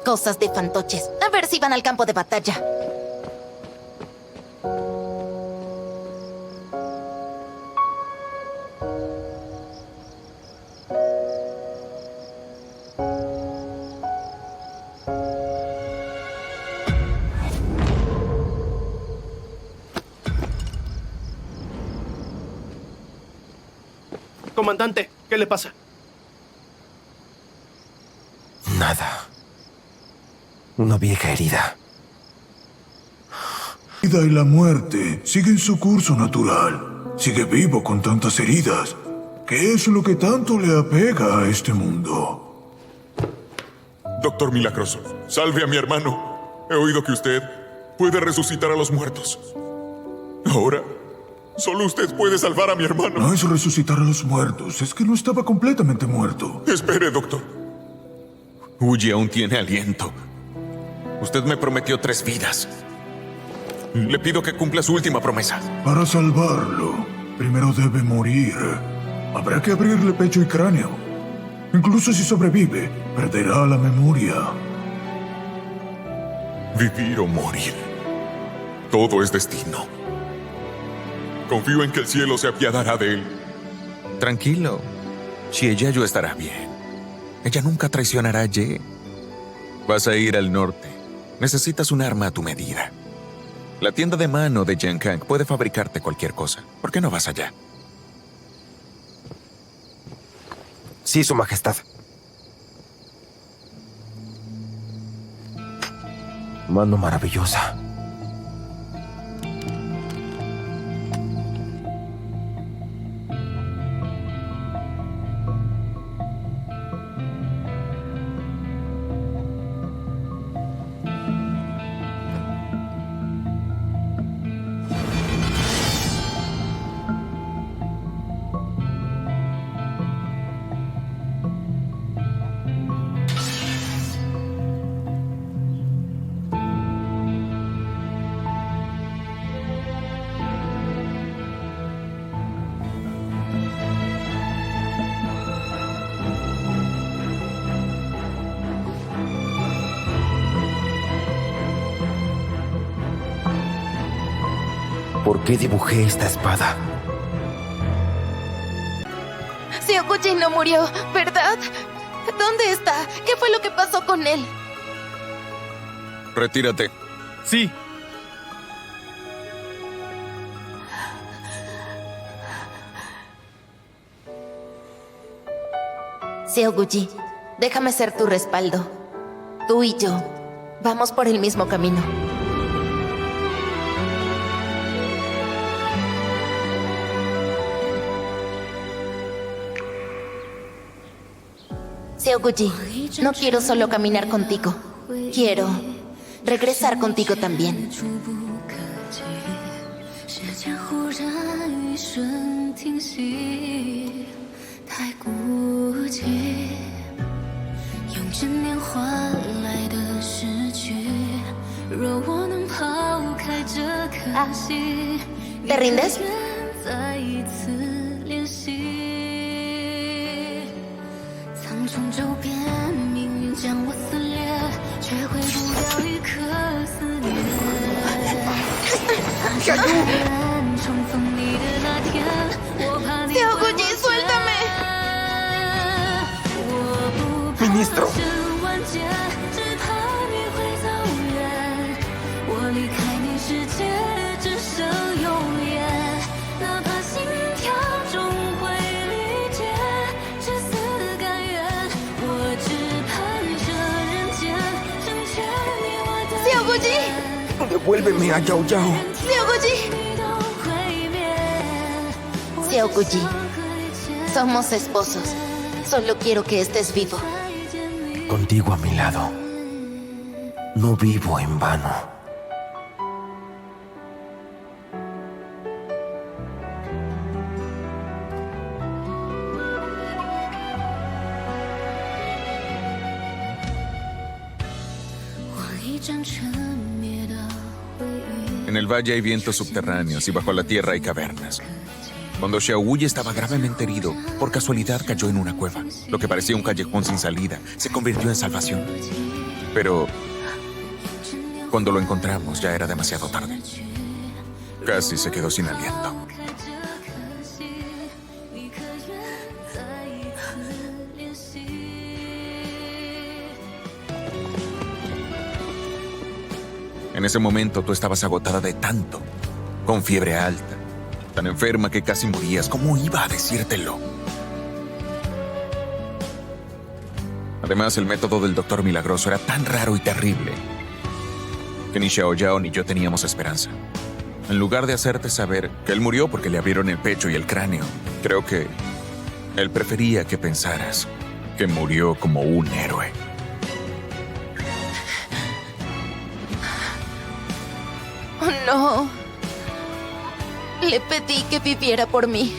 Cosas de fantoches. A ver si van al campo de batalla. Comandante, ¿qué le pasa? Nada. Una vieja herida. La vida y la muerte siguen su curso natural. Sigue vivo con tantas heridas. ¿Qué es lo que tanto le apega a este mundo? Doctor Milagroso, salve a mi hermano. He oído que usted puede resucitar a los muertos. Ahora, solo usted puede salvar a mi hermano. No es resucitar a los muertos, es que no estaba completamente muerto. Espere, doctor. Uji aún tiene aliento. Usted me prometió 3 vidas. Le pido que cumpla su última promesa. Para salvarlo, primero debe morir. Habrá que abrirle pecho y cráneo. Incluso si sobrevive, perderá la memoria. Vivir o morir. Todo es destino. Confío en que el cielo se apiadará de él. Tranquilo. Xieyayu estará bien. Ella nunca traicionará a Ye. Vas a ir al norte. Necesitas un arma a tu medida. La tienda de mano de Yankang puede fabricarte cualquier cosa. ¿Por qué no vas allá? Sí, Su Majestad. Mano maravillosa. ¿Por qué dibujé esta espada? Xiaoguji no murió, ¿verdad? ¿Dónde está? ¿Qué fue lo que pasó con él? Retírate. Sí. Xiaoguji, déjame ser tu respaldo. Tú y yo vamos por el mismo camino. Xiaoguji, no quiero solo caminar contigo. Quiero regresar contigo también. ¿Te rindes? ¡Xiaoguji, suéltame! ¡Ministro! ¡Xiaoguji! ¡Devuélveme a Yao Yao! ¡Xiaoguji! Xiaoguji, somos esposos. Solo quiero que estés vivo. Contigo a mi lado, no vivo en vano. En el valle hay vientos subterráneos y bajo la tierra hay cavernas. Cuando Xiaoguji estaba gravemente herido, por casualidad cayó en una cueva. Lo que parecía un callejón sin salida se convirtió en salvación. Pero cuando lo encontramos ya era demasiado tarde. Casi se quedó sin aliento. En ese momento tú estabas agotada de tanto, con fiebre alta, tan enferma que casi morías. ¿Cómo iba a decírtelo? Además, el método del Doctor Milagroso era tan raro y terrible que ni Xiao Yao ni yo teníamos esperanza. En lugar de hacerte saber que él murió porque le abrieron el pecho y el cráneo, creo que él prefería que pensaras que murió como un héroe. Oh, no. Le pedí que viviera por mí.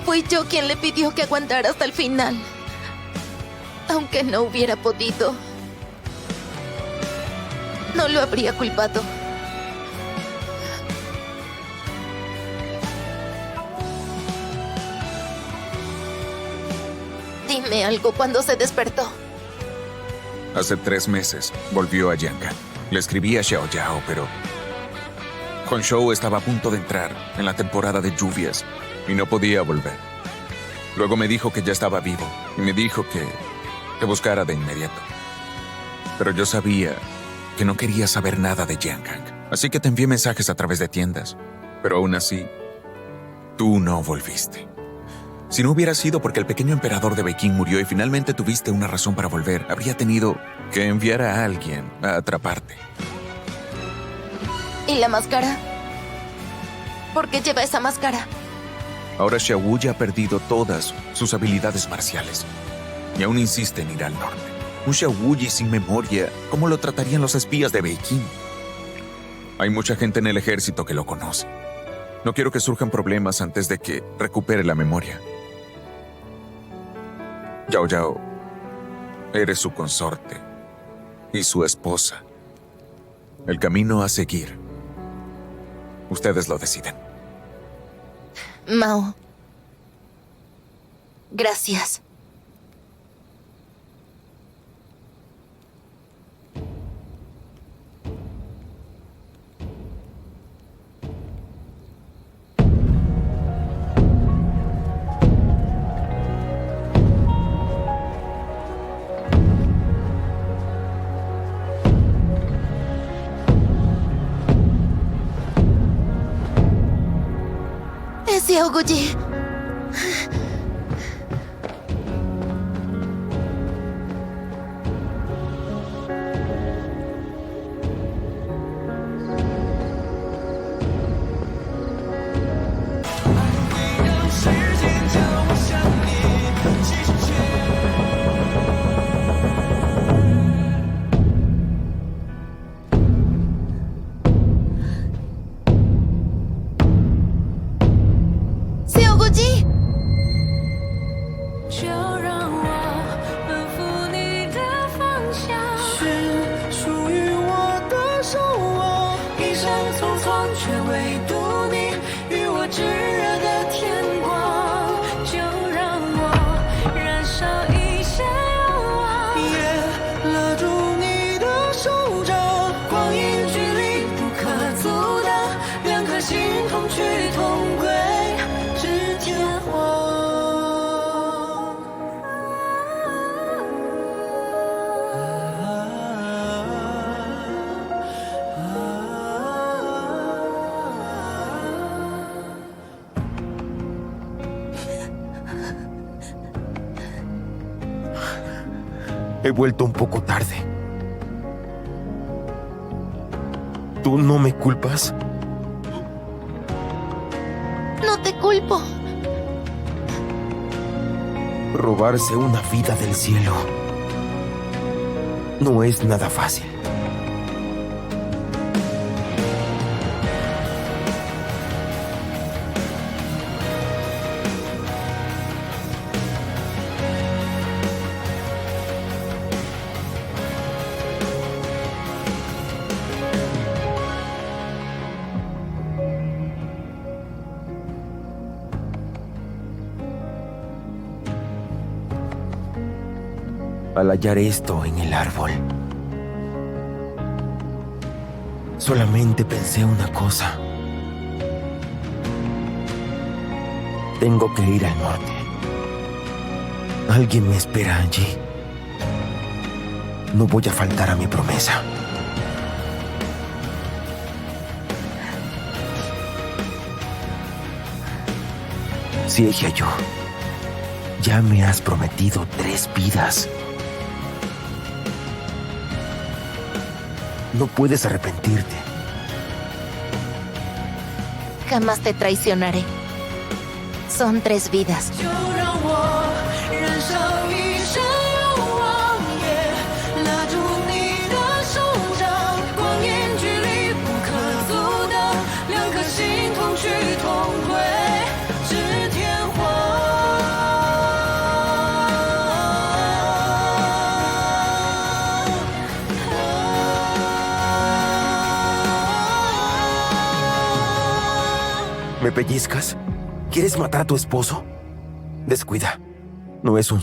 Fui yo quien le pidió que aguantara hasta el final. Aunque no hubiera podido, no lo habría culpado. Dime algo cuando se despertó. Hace 3 meses volvió a Yangan. Le escribí a Xiao Yao, pero Hongzhou estaba a punto de entrar en la temporada de lluvias y no podía volver. Luego me dijo que ya estaba vivo y me dijo que buscara de inmediato. Pero yo sabía que no quería saber nada de Yangan, así que te envié mensajes a través de tiendas. Pero aún así, tú no volviste. Si no hubiera sido porque el pequeño emperador de Beijing murió y finalmente tuviste una razón para volver, habría tenido que enviar a alguien a atraparte. ¿Y la máscara? ¿Por qué lleva esa máscara? Ahora Xiaoguji ha perdido todas sus habilidades marciales y aún insiste en ir al norte. Un Xiaoguji sin memoria, ¿cómo lo tratarían los espías de Beijing? Hay mucha gente en el ejército que lo conoce. No quiero que surjan problemas antes de que recupere la memoria. Yao Yao, eres su consorte y su esposa. El camino a seguir, ustedes lo deciden. Mao, gracias. Xiaoguji. He vuelto un poco tarde. ¿Tú no me culpas? No te culpo. pulpo. Robarse una vida del cielo no es nada fácil. Al hallar esto en el árbol, solamente pensé una cosa. Tengo que ir al norte. Alguien me espera allí. No voy a faltar a mi promesa. Siehiayu, ya me has prometido 3 vidas. No puedes arrepentirte. Jamás te traicionaré. Son 3 vidas. ¿Me pellizcas? ¿Quieres matar a tu esposo? Descuida. No es un...